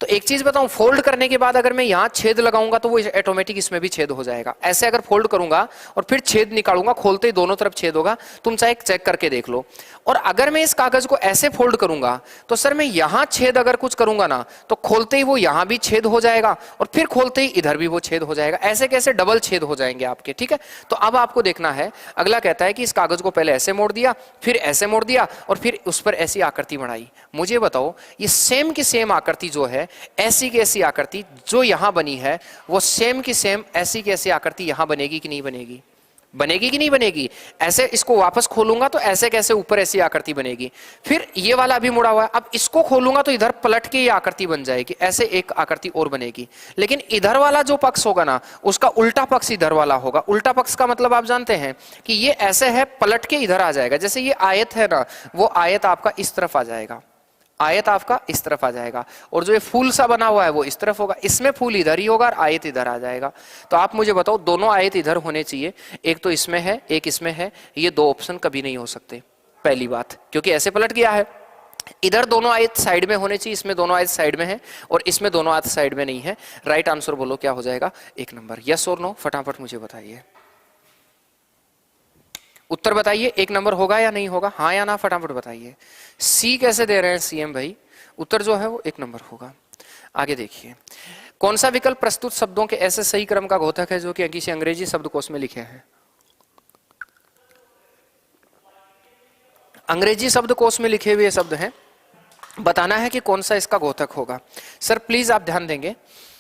तो एक चीज बताऊं, फोल्ड करने के बाद अगर मैं यहां छेद लगाऊंगा तो वो ऑटोमेटिक इसमें भी छेद हो जाएगा। ऐसे अगर फोल्ड करूंगा और फिर छेद निकालूंगा, खोलते ही दोनों तरफ छेद होगा, तुम चाहे चेक करके देख लो। और अगर मैं इस कागज को ऐसे फोल्ड करूंगा तो सर मैं यहां छेद अगर कुछ करूंगा ना तो खोलते ही वो यहां भी छेद हो जाएगा और फिर खोलते ही इधर भी वो छेद हो जाएगा। ऐसे कैसे डबल छेद हो जाएंगे आपके, ठीक है। तो अब आपको देखना है, अगला कहता है कि इस कागज को पहले ऐसे मोड़ दिया, फिर ऐसे मोड़ दिया और फिर उस पर ऐसी आकृति बनाई। मुझे बताओ ये सेम की सेम आकृति जो है, ऐसी की ऐसी आकृति जो यहां बनी है, वो सेम की सेम ऐसी की ऐसी आकृति यहां बनेगी कि नहीं बनेगी? बनेगी कि नहीं बनेगी? ऐसे इसको वापस खोलूंगा तो ऐसे कैसे ऊपर ऐसी आकृति बनेगी। फिर ये वाला भी मुड़ा हुआ है, अब इसको खोलूंगा तो इधर पलट के ये आकृति बन जाएगी, ऐसे एक आकृति और बनेगी। लेकिन इधर वाला जो पक्ष होगा ना, उसका उल्टा पक्ष इधर वाला होगा। उल्टा पक्ष का मतलब आप जानते हैं कि ये ऐसे है, पलट के इधर आ जाएगा। जैसे ये आयत है ना, वो आयत आपका इस तरफ आ जाएगा, आयत आपका इस तरफ आ जाएगा, और जो ये फूल सा बना हुआ है वो इस तरफ होगा। इसमें फूल इधर ही होगा और आयत इधर आ जाएगा। तो आप मुझे बताओ, दोनों आयत इधर होने चाहिए, एक तो इसमें है एक इसमें है, ये दो ऑप्शन कभी नहीं हो सकते। पहली बात, क्योंकि ऐसे पलट गया है। इधर दोनों आयत साइड में होने चाहिए, इसमें दोनों आयत साइड में है और इसमें दोनों आयत साइड में नहीं है। राइट आंसर बोलो क्या हो जाएगा, 1 नंबर। यस और नो फटाफट मुझे बताइए, उत्तर बताइए, 1 नंबर होगा या नहीं होगा, हाँ या ना फटाफट बताइए। सी कैसे दे रहे हैं सीएम भाई, उत्तर जो है वो 1 नंबर होगा। आगे देखिए, कौन सा विकल्प प्रस्तुत शब्दों के ऐसे सही क्रम का घोतक है जो कि किसी अंग्रेजी शब्दकोश में लिखे हैं। अंग्रेजी शब्दकोश में लिखे हुए शब्द हैं, बताना है कि कौन सा इसका घोतक होगा। सर प्लीज आप ध्यान देंगे,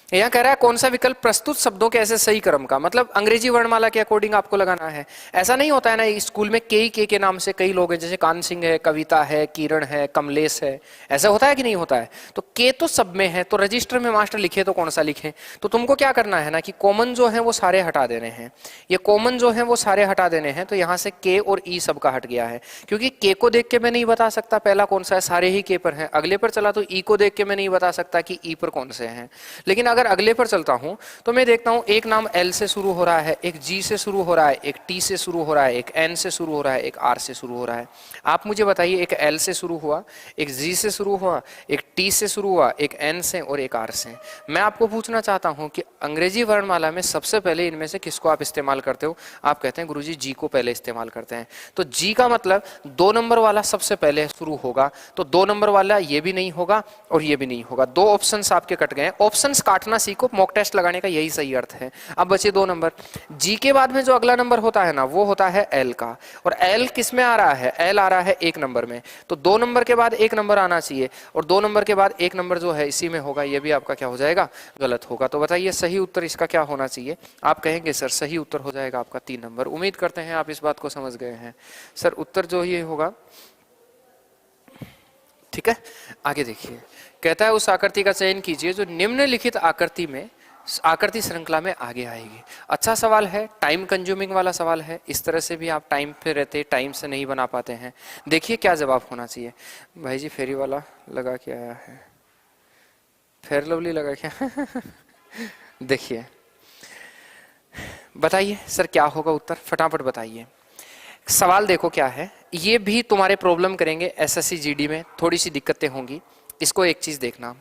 यह कह रहा है कौन सा विकल्प प्रस्तुत शब्दों के ऐसे सही क्रम का, मतलब अंग्रेजी वर्णमाला के अकॉर्डिंग आपको लगाना है। ऐसा नहीं होता है ना स्कूल में के नाम से कई लोग हैं, जैसे कान सिंह है, कविता है, किरण है, कमलेश है, ऐसा होता है कि नहीं होता है। तो के तो सब में है, तो रजिस्टर में मास्टर लिखे तो कौन सा लिखे, तो तुमको क्या करना है ना कि कॉमन जो है वो सारे हटा देने हैं, ये कॉमन जो है वो सारे हटा देने हैं। तो यहाँ से के और ई सबका हट गया है, क्योंकि के को देख के मैं नहीं बता सकता पहला कौन सा है, सारे ही के पर है। अगले पर चला तो ई को देख के मैं नहीं बता सकता कि ई पर कौन से हैं। लेकिन अगर अगले पर चलता हूं तो मैं देखता हूं एक नाम एल से शुरू हो रहा है, एक जी से शुरू हो रहा है, एक टी से शुरू हो रहा है, एक एन से शुरू हो रहा है, एक आर से शुरू हो रहा है। आप मुझे बताइए, एक एल से शुरू हुआ, एक जी से शुरू हुआ, एक टी से शुरू हुआ, एक एन से और एक आर से। मैं आपको पूछना चाहता हूं कि अंग्रेजी वर्णमाला में सबसे पहले इनमें से किसको आप इस्तेमाल करते हो। आप कहते हैं गुरुजी जी को पहले इस्तेमाल करते हैं। तो जी का मतलब 2 नंबर वाला सबसे पहले शुरू होगा, तो 2 नंबर वाला ये भी नहीं होगा और ये भी नहीं होगा। 2 ऑप्शंस आपके कट गए। ऑप्शंस काटना सीखो, मॉक टेस्ट लगाने का यही सही अर्थ है। अब बचे 2 नंबर। जी के बाद में जो अगला नंबर होता है ना वो होता है एल का, और एल किस में आ रहा है, एल आ रहा है 1 नंबर में। तो 2 नंबर के बाद 1 नंबर आना चाहिए, और 2 नंबर के बाद 1 नंबर जो है इसी में होगा। ये भी आपका क्या हो जाएगा, गलत होगा। तो बताइए सही उत्तर इसका क्या होना चाहिए। आप कहेंगे सर सही उत्तर हो जाएगा आपका 3 नंबर। उम्मीद करते हैं आप इस बात को समझ गए हैं। सर उत्तर जो ये होगा, ठीक है। आगे देखिए, कहता है उस आकृति का चयन कीजिए जो निम्नलिखित आकृति श्रृंखला में आगे आएगी। अच्छा सवाल है, टाइम कंज्यूमिंग वाला सवाल है। इस तरह से भी आप टाइम पे रहते, टाइम से नहीं बना पाते हैं। देखिए क्या जवाब होना चाहिए। भाई जी फेरी वाला लगा के आया है, फेयर लवली लगा के देखिए बताइए सर क्या होगा उत्तर, फटाफट बताइए। सवाल देखो क्या है, ये भी तुम्हारे प्रॉब्लम करेंगे एसएससी जीडी में, थोड़ी सी दिक्कतें होंगी। इसको एक चीज देखना,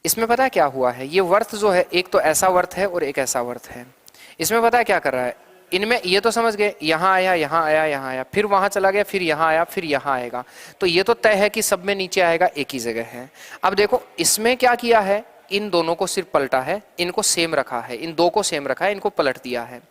इसमें पता है क्या हुआ है, ये वर्थ जो है एक तो ऐसा वर्थ है और एक ऐसा वर्थ है। इसमें पता है क्या कर रहा है, इनमें ये तो समझ गए, यहाँ आया, यहाँ आया, यहाँ आया, फिर वहां चला गया, फिर यहाँ आया, फिर यहाँ आएगा। तो ये तो तय है कि सब में नीचे आएगा, एक ही जगह है। अब देखो इसमें क्या किया है, इन दोनों को सिर्फ पलटा है, इनको सेम रखा है, इन 2 को सेम रखा है, इनको पलट दिया है।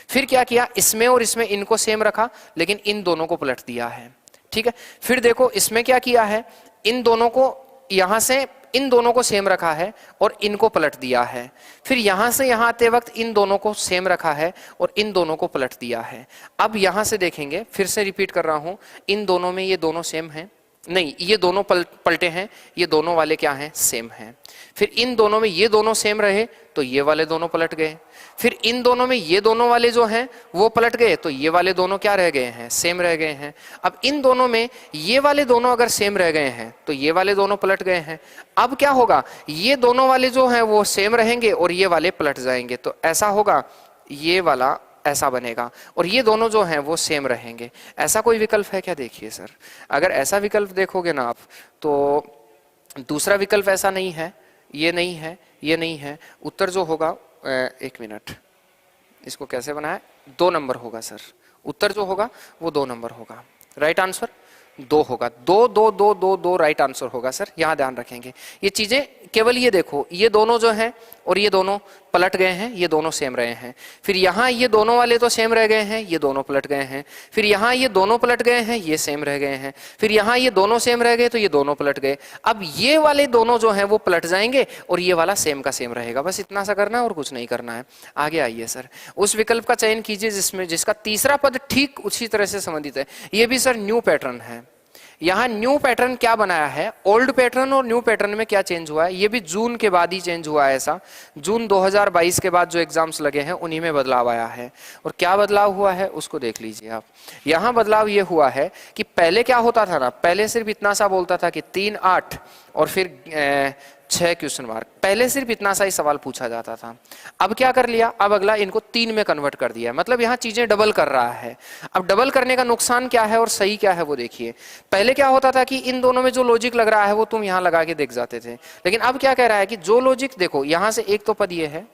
फिर क्या किया, इसमें और इसमें इनको सेम रखा, लेकिन इन दोनों को पलट दिया है। ठीक है। फिर देखो इसमें क्या किया है, इन दोनों को यहां से इन दोनों को सेम रखा है और इनको पलट दिया है। फिर यहां से यहां आते वक्त इन दोनों को सेम रखा है और इन दोनों को पलट दिया है। अब यहां से देखेंगे, फिर से रिपीट कर रहा हूं, इन दोनों में ये दोनों सेम हैं, नहीं ये दोनों पलटे हैं, ये दोनों वाले क्या हैं, सेम हैं। फिर इन दोनों में ये दोनों सेम रहे तो ये वाले दोनों पलट गए। फिर इन दोनों में ये दोनों वाले जो हैं वो पलट गए तो ये वाले दोनों क्या रह गए हैं, सेम रह गए हैं। अब इन दोनों में ये वाले दोनों अगर सेम रह गए हैं तो ये वाले दोनों पलट गए हैं। अब क्या होगा, ये दोनों वाले जो हैं वो सेम रहेंगे और ये वाले पलट जाएंगे। तो ऐसा होगा, ये वाला ऐसा बनेगा और ये दोनों जो हैं वो सेम रहेंगे। ऐसा कोई विकल्प है क्या, देखिए सर, अगर ऐसा विकल्प देखोगे ना आप तो दूसरा विकल्प ऐसा नहीं है, ये नहीं है, ये नहीं है। उत्तर जो होगा, एक मिनट, इसको कैसे बनाया, 2 नंबर होगा सर। उत्तर जो होगा वो 2 नंबर होगा। राइट आंसर 2 होगा, 2 2 2 2 2 राइट आंसर होगा सर। यहां ध्यान रखेंगे ये चीजें, केवल ये देखो, ये दोनों जो हैं और ये दोनों पलट गए हैं, ये दोनों सेम रहे हैं। फिर यहाँ ये दोनों वाले तो सेम रह गए हैं, ये दोनों पलट गए हैं। फिर यहाँ ये दोनों पलट गए हैं, ये सेम रह गए हैं। फिर यहाँ ये दोनों सेम रह गए तो ये दोनों पलट गए। अब ये वाले दोनों जो हैं वो पलट जाएंगे और ये वाला सेम का सेम रहेगा। बस इतना सा करना है और कुछ नहीं करना है। आगे आइए सर, उस विकल्प का चयन कीजिए जिसमें जिसका तीसरा पद ठीक उसी तरह से संबंधित है। ये भी सर न्यू पैटर्न है। यहाँ न्यू पैटर्न क्या बनाया है, ओल्ड पैटर्न और न्यू पैटर्न में क्या चेंज हुआ है, ये भी जून के बाद ही चेंज हुआ है। ऐसा जून 2022 के बाद जो एग्जाम्स लगे हैं उन्हीं में बदलाव आया है। और क्या बदलाव हुआ है उसको देख लीजिए आप। यहाँ बदलाव ये हुआ है कि पहले क्या होता था ना, पहले सिर्फ इतना सा बोलता था कि 3 8 और फिर 6 क्वेश्चन मार्क। पहले सिर्फ इतना सा ही सवाल पूछा जाता था, अब क्या कर लिया, अब अगला इनको 3 में कन्वर्ट कर दिया, मतलब यहाँ चीजें डबल कर रहा है। अब डबल करने का नुकसान क्या है और सही क्या है वो देखिए। पहले क्या होता था कि इन दोनों में जो लॉजिक लग रहा है वो तुम यहाँ लगा के देख जाते थे, लेकिन अब क्या कह रहा है कि जो लॉजिक देखो, यहां से एक तो पद ये है,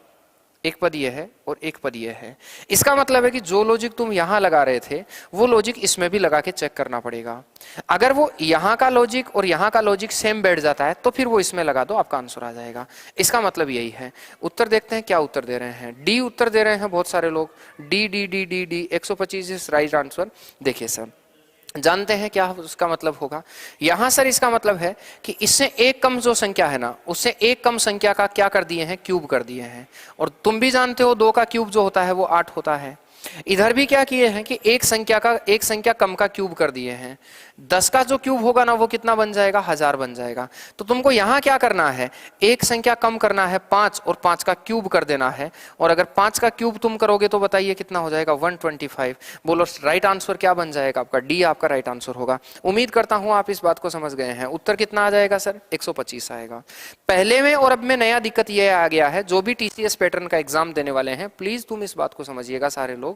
एक पद ये है और एक पद ये है, इसका मतलब है कि जो लॉजिक तुम यहां लगा रहे थे वो लॉजिक इसमें भी लगा के चेक करना पड़ेगा। अगर वो यहां का लॉजिक और यहां का लॉजिक सेम बैठ जाता है तो फिर वो इसमें लगा दो, आपका आंसर आ जाएगा। इसका मतलब यही है। उत्तर देखते हैं क्या उत्तर दे रहे हैं। डी उत्तर दे रहे हैं बहुत सारे लोग, D D D D D 125 is right answer. देखिए सर, जानते हैं क्या उसका मतलब होगा। यहां सर इसका मतलब है कि इससे एक कम जो संख्या है ना, उससे एक कम संख्या का क्या कर दिए हैं, क्यूब कर दिए हैं। और तुम भी जानते हो 2 का क्यूब जो होता है वो 8 होता है। इधर भी क्या किए हैं कि एक संख्या कम का क्यूब कर दिए हैं। 10 का जो क्यूब होगा ना वो कितना बन जाएगा, 1000 बन जाएगा। तो तुमको यहां क्या करना है, एक संख्या कम करना है 5 और 5 का क्यूब कर देना है। और अगर 5 का क्यूब तुम करोगे तो बताइए कितना हो जाएगा, 125। बोलो राइट आंसर क्या बन जाएगा आपका, डी आपका राइट आंसर होगा। उम्मीद करता हूं आप इस बात को समझ गए हैं। उत्तर कितना आ जाएगा सर, 125 आएगा। पहले में और अब में नया दिक्कत यह आ गया है, जो भी टीसीएस पैटर्न का एग्जाम देने वाले हैं प्लीज तुम इस बात को समझिएगा सारे लोग,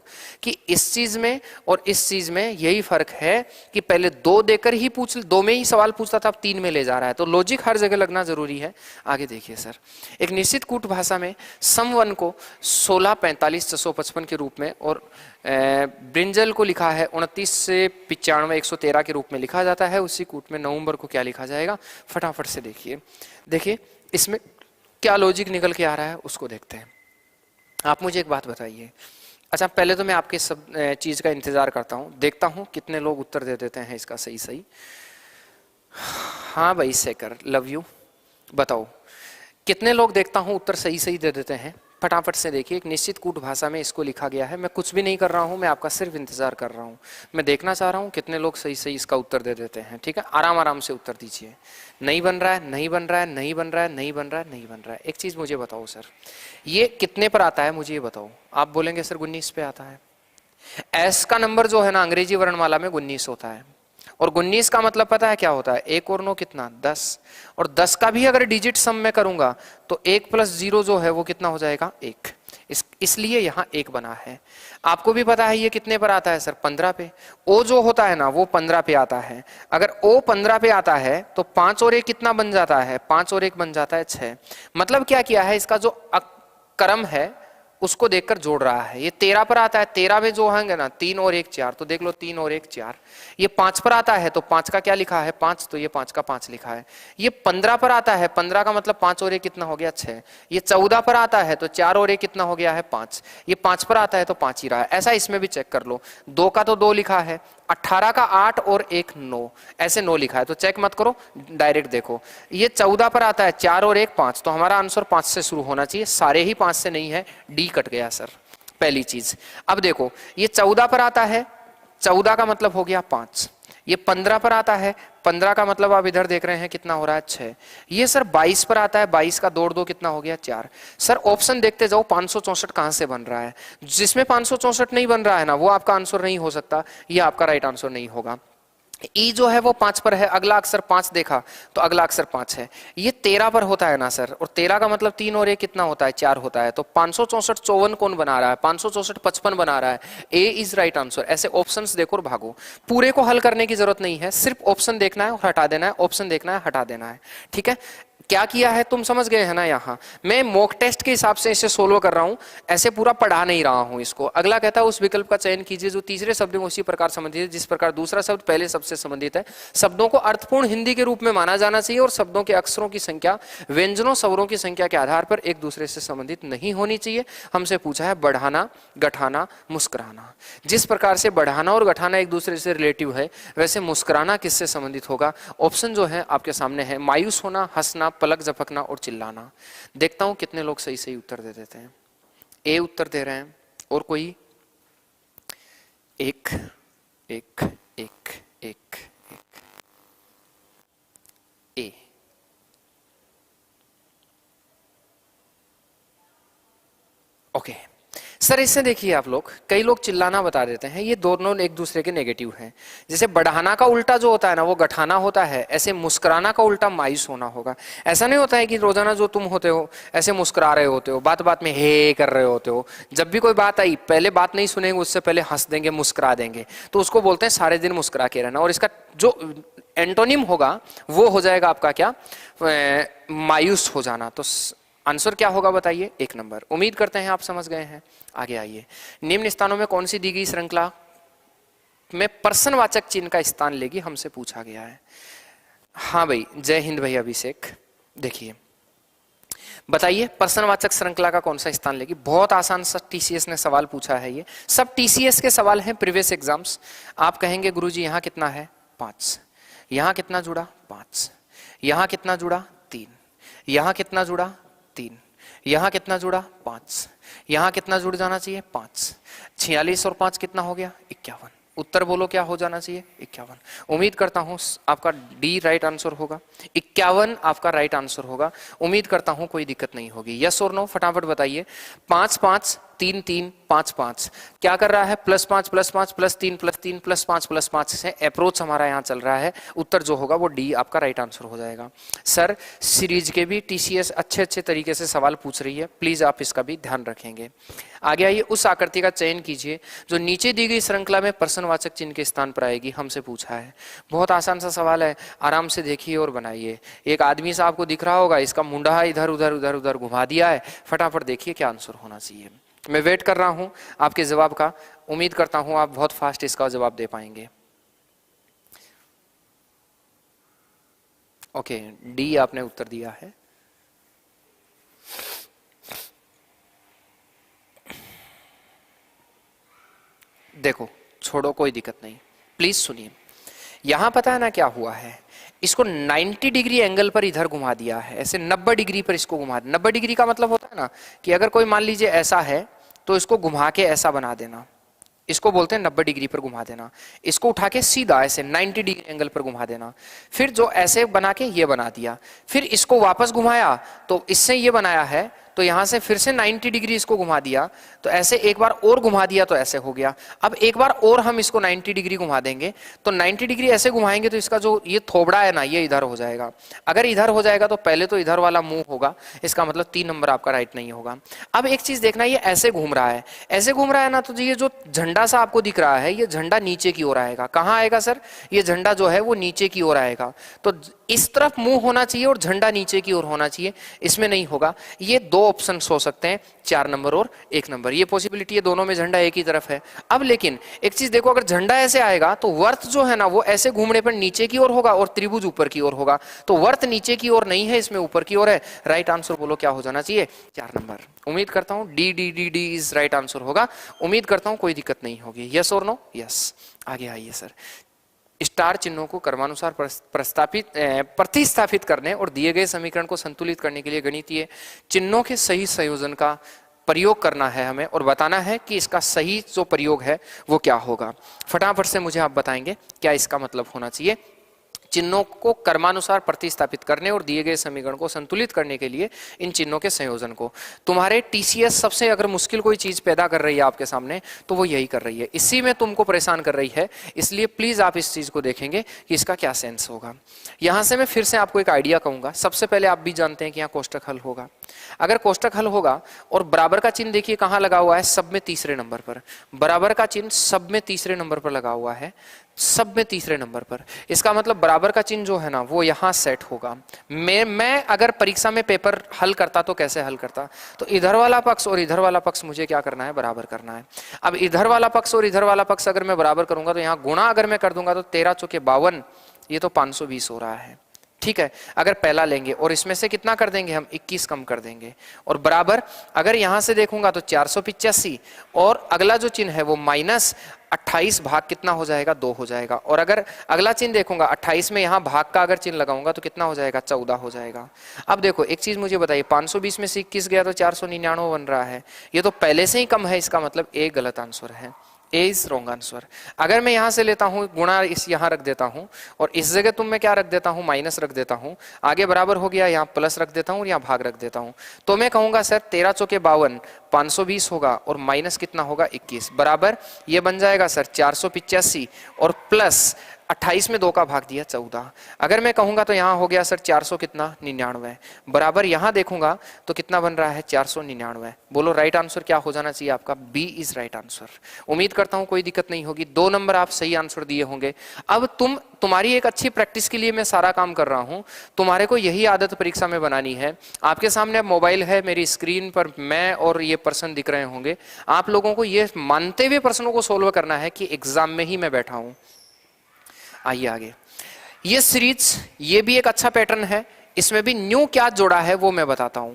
कि इस चीज में और इस चीज में यही फर्क है कि पहले 2 देकर ही 2 में ही सवाल पूछता था, अब 3 में ले जा रहा है। तो लॉजिक हर जगह लगना जरूरी है। आगे देखिए सर, एक निश्चित कूट भाषा में सम 1 को 16, 45, 655 के रूप में और ब्रिंजल को लिखा है 29 से 95, 113 के रूप में लिखा जाता है। उसी कूट में नवंबर को क्या लिखा जाएगा, फटाफट से देखिए। देखिए इसमें क्या लॉजिक निकल के आ रहा है उसको देखते हैं। आप मुझे एक बात बताइए। अच्छा पहले तो मैं आपके सब चीज का इंतजार करता हूं, देखता हूं कितने लोग उत्तर दे देते हैं इसका सही सही। हाँ भाई शेखर, लव यू। बताओ कितने लोग, देखता हूं उत्तर सही सही दे देते हैं। फटाफट से देखिए, एक निश्चित कूट भाषा में इसको लिखा गया है। मैं कुछ भी नहीं कर रहा हूं, मैं आपका सिर्फ इंतजार कर रहा हूं। मैं देखना चाह रहा हूं कितने लोग सही सही इसका उत्तर दे देते हैं। ठीक है, आराम आराम से उत्तर दीजिए। नहीं बन रहा है, नहीं बन रहा है, नहीं बन रहा है, नहीं बन रहा है, नहीं बन रहा है। एक चीज मुझे बताओ सर, ये कितने पर आता है मुझे ये बताओ। आप बोलेंगे सर 19 पे आता है। एस का नंबर जो है ना अंग्रेजी वर्णमाला में 19 होता है। और 19 का मतलब पता है क्या होता है, 1 और 9 कितना, 10। और 10 का भी अगर डिजिट सम में करूंगा तो 1 + 0 जो है वो कितना हो जाएगा, 1। इसलिए यहां 1 बना है। आपको भी पता है ये कितने पर आता है सर, 15 पे। ओ जो होता है ना वो 15 पे आता है। अगर ओ 15 पे आता है तो 5 और 1 कितना बन जाता है, 5 और 1 बन जाता है 6। मतलब क्या किया है, इसका जो क्रम है उसको देखकर जोड़ रहा है। ये 13 पर आता है, 13 में जो होंगे ना 3 और 1 4, तो देख लो 3 और 1 4। ये 5 पर आता है तो 5 का क्या लिखा है, 5, तो ये 5 का 5 लिखा है। ये 15 पर आता है, 15 का मतलब 5 और 1 कितना हो गया, 6। ये 14 पर आता है तो 4 और 1 कितना हो गया है, 5। ये 5 पर आता है तो 5 ही रहा है। ऐसा इसमें भी चेक कर लो, 2 का तो 2 लिखा है, 18 का 8 और 1 9, ऐसे 9 लिखा है। तो चेक मत करो, डायरेक्ट देखो। ये 14 पर आता है, 4 और 1 5, तो हमारा आंसर 5 से शुरू होना चाहिए। सारे ही 5 से नहीं है, डी कट गया सर, पहली चीज। अब देखो ये 14 पर आता है, 14 का मतलब हो गया 5। ये 15 पर आता है, 15 का मतलब आप इधर देख रहे हैं कितना हो रहा है, 6। ये सर 22 पर आता है, 22 का 2 और 2 कितना हो गया, 4। सर ऑप्शन देखते जाओ, 564 कहां से बन रहा है। जिसमें 564 नहीं बन रहा है ना वो आपका आंसर नहीं हो सकता, ये आपका राइट आंसर नहीं होगा। ई जो है वो 5 पर है, अगला अक्षर 5 देखा तो अगला अक्षर 5 है। ये 13 पर होता है ना सर, और 13 का मतलब 3 और 1 कितना होता है, 4 होता है। तो 564 54 कौन बना रहा है, 564 55 बना रहा है। ए इज राइट आंसर। ऐसे ऑप्शंस देखो और भागो, पूरे को हल करने की जरूरत नहीं है, सिर्फ ऑप्शन देखना है और हटा देना है, ऑप्शन देखना है हटा देना है। ठीक है, क्या किया है तुम समझ गए हैं ना। यहां मैं मॉक टेस्ट के हिसाब से इसे सोल्व कर रहा हूं, ऐसे पूरा पढ़ा नहीं रहा हूं इसको। अगला कहता है उस विकल्प का चयन कीजिए जो तीसरे शब्द में उसी प्रकार संबंधित है जिस प्रकार दूसरा शब्द पहले शब्द से संबंधित है। शब्दों को अर्थपूर्ण हिंदी के रूप में माना जाना चाहिए और शब्दों के अक्षरों की संख्या व्यंजनों स्वरों की संख्या के आधार पर एक दूसरे से संबंधित नहीं होनी चाहिए। हमसे पूछा है बढ़ाना, गठाना, मुस्कुराना। जिस प्रकार से बढ़ाना और गठाना एक दूसरे से रिलेटिव है, वैसे मुस्कुराना किससे संबंधित होगा। ऑप्शन जो है आपके सामने है, मायूस होना, हंसना, पलक झपकना और चिल्लाना। देखता हूं कितने लोग सही सही उत्तर दे देते हैं। ए उत्तर दे रहे हैं, और कोई, एक एक एक एक एक, ए। ओके सर इससे देखिए आप लोग, कई लोग चिल्लाना बता देते हैं, ये दोनों एक दूसरे के नेगेटिव हैं। जैसे बढ़ाना का उल्टा जो होता है ना वो गठाना होता है, ऐसे मुस्कुराना का उल्टा मायूस होना होगा। ऐसा नहीं होता है कि रोजाना जो तुम होते हो ऐसे मुस्कुरा रहे होते हो, बात बात में हे कर रहे होते हो, जब भी कोई बात आई पहले बात नहीं सुनेंगे, उससे पहले हंस देंगे, मुस्कुरा देंगे, तो उसको बोलते हैं सारे दिन मुस्कुरा के रहना। और इसका जो एंटोनिम होगा वो हो जाएगा आपका क्या, मायूस हो जाना। तो आंसर क्या होगा बताइए, 1 नंबर। उम्मीद करते हैं आप समझ गए हैं। आगे आइए, निम्न स्थानों में कौन सी दी गई श्रृंखला में प्रश्नवाचक चिन्ह का स्थान लेगी, हमसे पूछा गया है। हाँ भाई, जय हिंद भाई अभिषेक। देखिए बताइए प्रश्नवाचक श्रृंखला का कौन सा स्थान लेगी। बहुत आसान सा टीसीएस ने सवाल पूछा है, ये सब टीसीएस के सवाल हैं प्रीवियस एग्जाम्स। आप कहेंगे गुरुजी यहाँ कितना है 5, यहाँ कितना जुड़ा 5, यहाँ कितना जुड़ा 3, यहाँ कितना जुड़ा 3, यहाँ कितना जुड़ा 5, यहाँ कितना जुड़ जाना चाहिए 5, 46 और 5 कितना हो गया 51। उत्तर बोलो क्या हो जाना चाहिए 51। उम्मीद करता हूं आपका डी राइट आंसर होगा, 51 आपका राइट आंसर होगा। उम्मीद करता हूं कोई दिक्कत नहीं होगी। यस और नो फटाफट बताइए। 5 5 3 3 5 5 क्या कर रहा है, +5 +5 +3 +3 +5 +5 से अप्रोच हमारा यहाँ चल रहा है। उत्तर जो होगा वो डी आपका राइट आंसर हो जाएगा। सर सीरीज के भी टीसीएस अच्छे तरीके से सवाल पूछ रही है, प्लीज आप इसका भी ध्यान रखेंगे। आगे आइए, उस आकृति का चयन कीजिए जो नीचे दी गई श्रृंखला में प्रश्नवाचक चिन्ह के स्थान पर आएगी, हमसे पूछा है। बहुत आसान सा सवाल है, आराम से देखिए और बनाइए। एक आदमी सा आपको दिख रहा होगा, इसका मुंडा इधर उधर उधर उधर घुमा दिया है। फटाफट देखिए क्या आंसर होना चाहिए। मैं वेट कर रहा हूं आपके जवाब का। उम्मीद करता हूं आप बहुत फास्ट इसका जवाब दे पाएंगे। ओके, डी आपने उत्तर दिया है। देखो छोड़ो, कोई दिक्कत नहीं, प्लीज सुनिए। यहां पता है ना क्या हुआ है, इसको 90 डिग्री एंगल पर इधर घुमा दिया है, ऐसे 90 डिग्री पर इसको घुमा। 90 डिग्री का मतलब होता है ना कि अगर कोई मान लीजिए ऐसा है तो इसको घुमा के ऐसा बना देना, इसको बोलते हैं 90 डिग्री पर घुमा देना। इसको उठा के सीधा ऐसे 90 डिग्री एंगल पर घुमा देना। फिर जो ऐसे बना के ये बना दिया, फिर इसको वापस घुमाया तो इससे ये बनाया है, तो यहां से फिर से 90 डिग्री इसको घुमा दिया, तो ऐसे एक बार और घुमा दिया तो ऐसे हो गया। अब एक बार और हम इसको 90 डिग्री घुमा देंगे, तो 90 डिग्री ऐसे घुमाएंगे तो इसका जो ये थोबड़ा है ना ये इधर हो जाएगा। अगर इधर हो जाएगा तो पहले तो इधर वाला मुंह होगा, इसका मतलब 3 नंबर आपका राइट नहीं होगा। अब एक चीज देखना, ये ऐसे घूम रहा है, ऐसे घूम रहा है ना, तो ये जो झंडा सा आपको दिख रहा है ये झंडा नीचे की ओर आएगा। कहाँ आएगा सर, ये झंडा जो है वो नीचे की ओर आएगा। तो इस तरफ मुंह होना चाहिए और झंडा नीचे की ओर होना चाहिए, इसमें नहीं होगा। ये 2 ऑप्शन हो सकते हैं, 4 नंबर और 1 नंबर, ये पॉसिबिलिटी है, दोनों में झंडा एक ही तरफ है। अब लेकिन एक चीज देखो, अगर झंडा ऐसे आएगा तो वर्त जो है ना वो ऐसे घूमने पर नीचे की ओर होगा और त्रिभुज ऊपर की ओर होगा। तो वर्त नीचे की ओर नहीं है, इसमें ऊपर की ओर है। राइट आंसर बोलो क्या हो जाना चाहिए, 4 नंबर। उम्मीद करता हूं D D D D is right answer होगा। उम्मीद करता हूं कोई दिक्कत नहीं होगी। यस और नो, यस। आगे आइए सर, स्टार चिन्हों को क्रमानुसार प्रतिस्थापित करने और दिए गए समीकरण को संतुलित करने के लिए गणितीय चिन्हों के सही संयोजन का प्रयोग करना है हमें, और बताना है कि इसका सही जो प्रयोग है वो क्या होगा। फटाफट से मुझे आप बताएंगे क्या इसका मतलब होना चाहिए। चिन्हों को क्रमानुसार प्रतिस्थापित करने और दिए गए समीकरण को संतुलित करने के लिए इन चिन्हों के संयोजन को। तुम्हारे टीसीएस सबसे अगर मुश्किल कोई चीज पैदा कर रही है आपके सामने तो वो यही कर रही है, इसी में तुमको परेशान कर रही है। इसलिए प्लीज आप इस चीज को देखेंगे कि इसका क्या सेंस होगा। यहां से मैं फिर से आपको एक आइडिया कहूंगा। सबसे पहले आप भी जानते हैं कि यहाँ कोष्टक हल होगा। अगर कोष्टक हल होगा और बराबर का चिन्ह देखिए कहाँ लगा हुआ है, सब में तीसरे नंबर पर। बराबर का चिन्ह सब में तीसरे नंबर पर लगा हुआ है, सब में तीसरे नंबर पर। इसका मतलब बराबर का चिन्ह जो है ना वो यहां सेट होगा। मैं अगर परीक्षा में पेपर हल करता तो कैसे हल करता, तो इधर वाला पक्ष और इधर वाला पक्ष मुझे क्या करना है, बराबर करना है। अब इधर वाला पक्ष और इधर वाला पक्ष अगर मैं बराबर करूंगा तो यहाँ गुणा अगर मैं कर दूंगा तो 13 चौके 52, ये तो 520 हो रहा है। ठीक है, अगर पहला लेंगे और इसमें से कितना कर देंगे हम, 21 कम कर देंगे। और बराबर अगर यहां से देखूंगा तो 485, और अगला जो चिन्ह है वो -28 भाग कितना हो जाएगा, 2 हो जाएगा। और अगर अगला चिन्ह देखूंगा 28 में यहां भाग का अगर चिन्ह लगाऊंगा तो कितना हो जाएगा, 14 हो जाएगा। अब देखो एक चीज मुझे बताइए, 520 में से 21 गया तो 499 बन रहा है, ये तो पहले से ही कम है, इसका मतलब एक गलत आंसर है। ए इज रॉन्ग आंसर। अगर मैं यहां से लेता हूं गुणा, इस यहां रख देता हूं और इस जगह तुम मैं क्या रख देता हूं, माइनस रख देता हूं, आगे बराबर हो गया, यहां प्लस रख देता हूं और यहां भाग रख देता हूं, तो मैं कहूंगा सर 13 चौके 52, 520 होगा और माइनस कितना होगा 21, बराबर ये बन जाएगा सर 485 और प्लस 28 में 2 का भाग दिया 14। अगर मैं कहूंगा तो यहां हो गया सर 400 कितना 99, बराबर यहां देखूंगा तो कितना बन रहा है 499। बोलो राइट आंसर क्या हो जाना चाहिए आपका, बी इज राइट आंसर। उम्मीद करता हूं कोई दिक्कत नहीं होगी, 2 नंबर आप सही आंसर दिए होंगे। अब तुम्हारी एक अच्छी प्रैक्टिस के लिए मैं सारा काम कर रहा हूं, तुम्हारे को यही आदत परीक्षा में बनानी है। आपके सामने अब मोबाइल है, मेरी स्क्रीन पर मैं और ये पर्सन दिख रहे होंगे, आप लोगों को ये मानते हुए प्रश्नों को सोल्व करना है कि एग्जाम में ही मैं बैठा हूं। आइए आगे, ये सीरीज ये भी एक अच्छा पैटर्न है, इसमें भी न्यू क्या जोड़ा है वो मैं बताता हूं।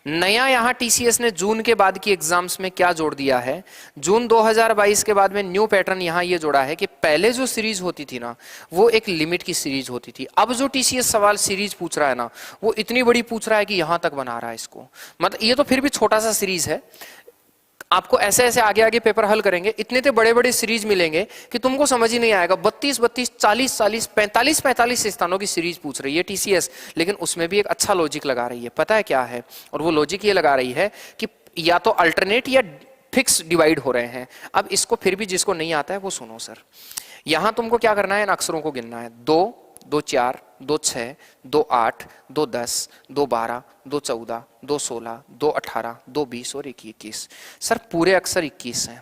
नया यहां टीसीएस ने जून के बाद की एग्जाम्स में क्या जोड़ दिया है, जून 2022 के बाद में न्यू पैटर्न यहां ये जोड़ा है कि पहले जो सीरीज होती थी ना वो एक लिमिट की सीरीज होती थी, अब जो टीसीएस सवाल सीरीज पूछ रहा है ना वो इतनी बड़ी पूछ रहा है कि यहां तक बना रहा है इसको। मतलब ये तो फिर भी छोटा सा सीरीज है, आपको ऐसे ऐसे आगे आगे पेपर हल करेंगे, इतने तो बड़े बड़े सीरीज मिलेंगे कि तुमको समझ ही नहीं आएगा। 32 32 40 40 45 45 स्थानों की सीरीज पूछ रही है टीसीएस, लेकिन उसमें भी एक अच्छा लॉजिक लगा रही है। पता है क्या है, और वो लॉजिक ये लगा रही है कि या तो अल्टरनेट या फिक्स डिवाइड हो रहे हैं। अब इसको फिर भी जिसको नहीं आता है वो सुनो सर, यहां तुमको क्या करना है, इन अक्षरों को गिनना है। 2 2 4 2 6 2 8 2 10 2 12 2 14 2 16 2 18 2 20 और 1 21। सर पूरे अक्षर 21 हैं,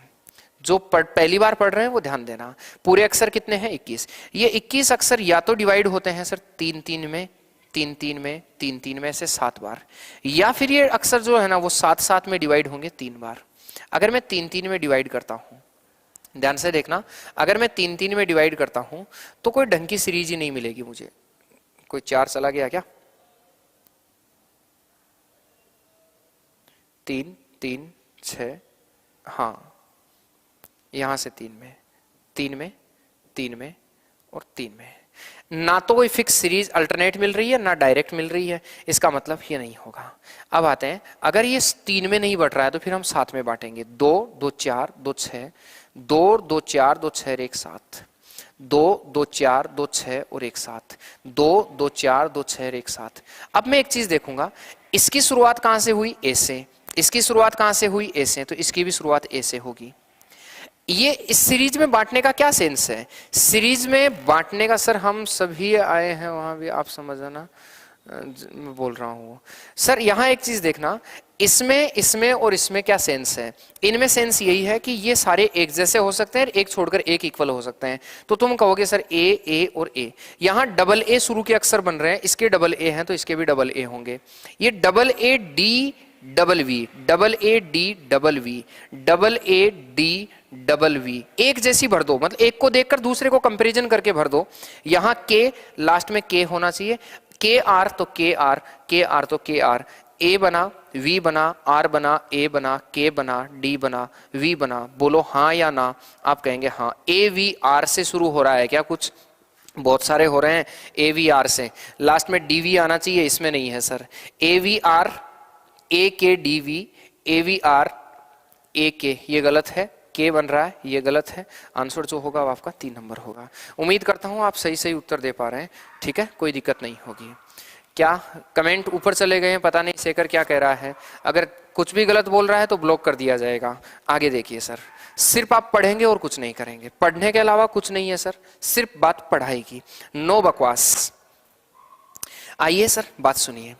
जो पहली बार पढ़ रहे हैं वो ध्यान देना। पूरे अक्षर कितने हैं 21। ये 21 अक्षर या तो डिवाइड होते हैं सर 3 3 में, 3 3 में, 3 3 में से 7 बार, या फिर ये अक्षर जो है ना वो 7 7 में डिवाइड होंगे 3 बार। अगर मैं 3 3 में डिवाइड करता हूं, ध्यान से देखना, अगर मैं 3 3 में डिवाइड करता हूं तो कोई ढंग की सीरीज ही नहीं मिलेगी मुझे। कोई 4 चला गया क्या, 3 3 6, हाँ यहां से 3 में 3 में 3 में और 3 में, ना तो कोई फिक्स सीरीज अल्टरनेट मिल रही है ना डायरेक्ट मिल रही है, इसका मतलब ये नहीं होगा। अब आते हैं, अगर ये 3 में नहीं बट रहा है तो फिर हम 7 में बांटेंगे। 2 2 4 2 6, 2 2 4 2 6 1 7, 2 2 4 2 6 और 1 7, 2 2 4 2 6 1 7। अब मैं एक चीज देखूंगा, इसकी शुरुआत कहां से हुई, ए से, इसकी शुरुआत कहां से हुई, ए से, तो इसकी भी शुरुआत ए से होगी। ये इस सीरीज में बांटने का क्या सेंस है, सीरीज में बांटने का सर हम सभी आए हैं वहां भी, आप समझना मैं बोल रहा हूं सर। यहां एक चीज देखना, इसमें इसमें और इसमें क्या सेंस है, इनमें सेंस यही है कि ये सारे एक जैसे हो सकते हैं, एक छोड़कर एक इक्वल हो सकते हैं। तो तुम कहोगे सर ए और ए, यहां डबल ए शुरू के अक्षर बन रहे हैं, इसके डबल ए हैं तो इसके भी डबल ए होंगे। ये double A D double V, double A D double V, double A D double V, एक जैसी भर दो, मतलब एक को देखकर दूसरे को कंपैरिजन करके भर दो। यहां के लास्ट में के होना चाहिए, के आर तो के आर, के आर तो के आर, ए बना, वी बना, आर बना, ए बना, के बना, डी बना, वी बना। बोलो हाँ या ना, आप कहेंगे हाँ। ए वी आर से शुरू हो रहा है क्या, कुछ बहुत सारे हो रहे हैं ए वी आर से, लास्ट में डी वी आना चाहिए, इसमें नहीं है sir. A V R A K D V, A V R A K, ये गलत है, के बन रहा है, ये गलत है। आंसर जो होगा वो आपका 3 नंबर होगा। उम्मीद करता हूं आप सही सही उत्तर दे पा रहे हैं, ठीक है, कोई दिक्कत नहीं होगी। क्या कमेंट ऊपर चले गए हैं, पता नहीं शेखर क्या कह रहा है, अगर कुछ भी गलत बोल रहा है तो ब्लॉक कर दिया जाएगा। आगे देखिए सर, सिर्फ आप पढ़ेंगे और कुछ नहीं करेंगे, पढ़ने के अलावा कुछ नहीं है सर, सिर्फ बात पढ़ाई की, नो बकवास। आइए सर बात सुनिए,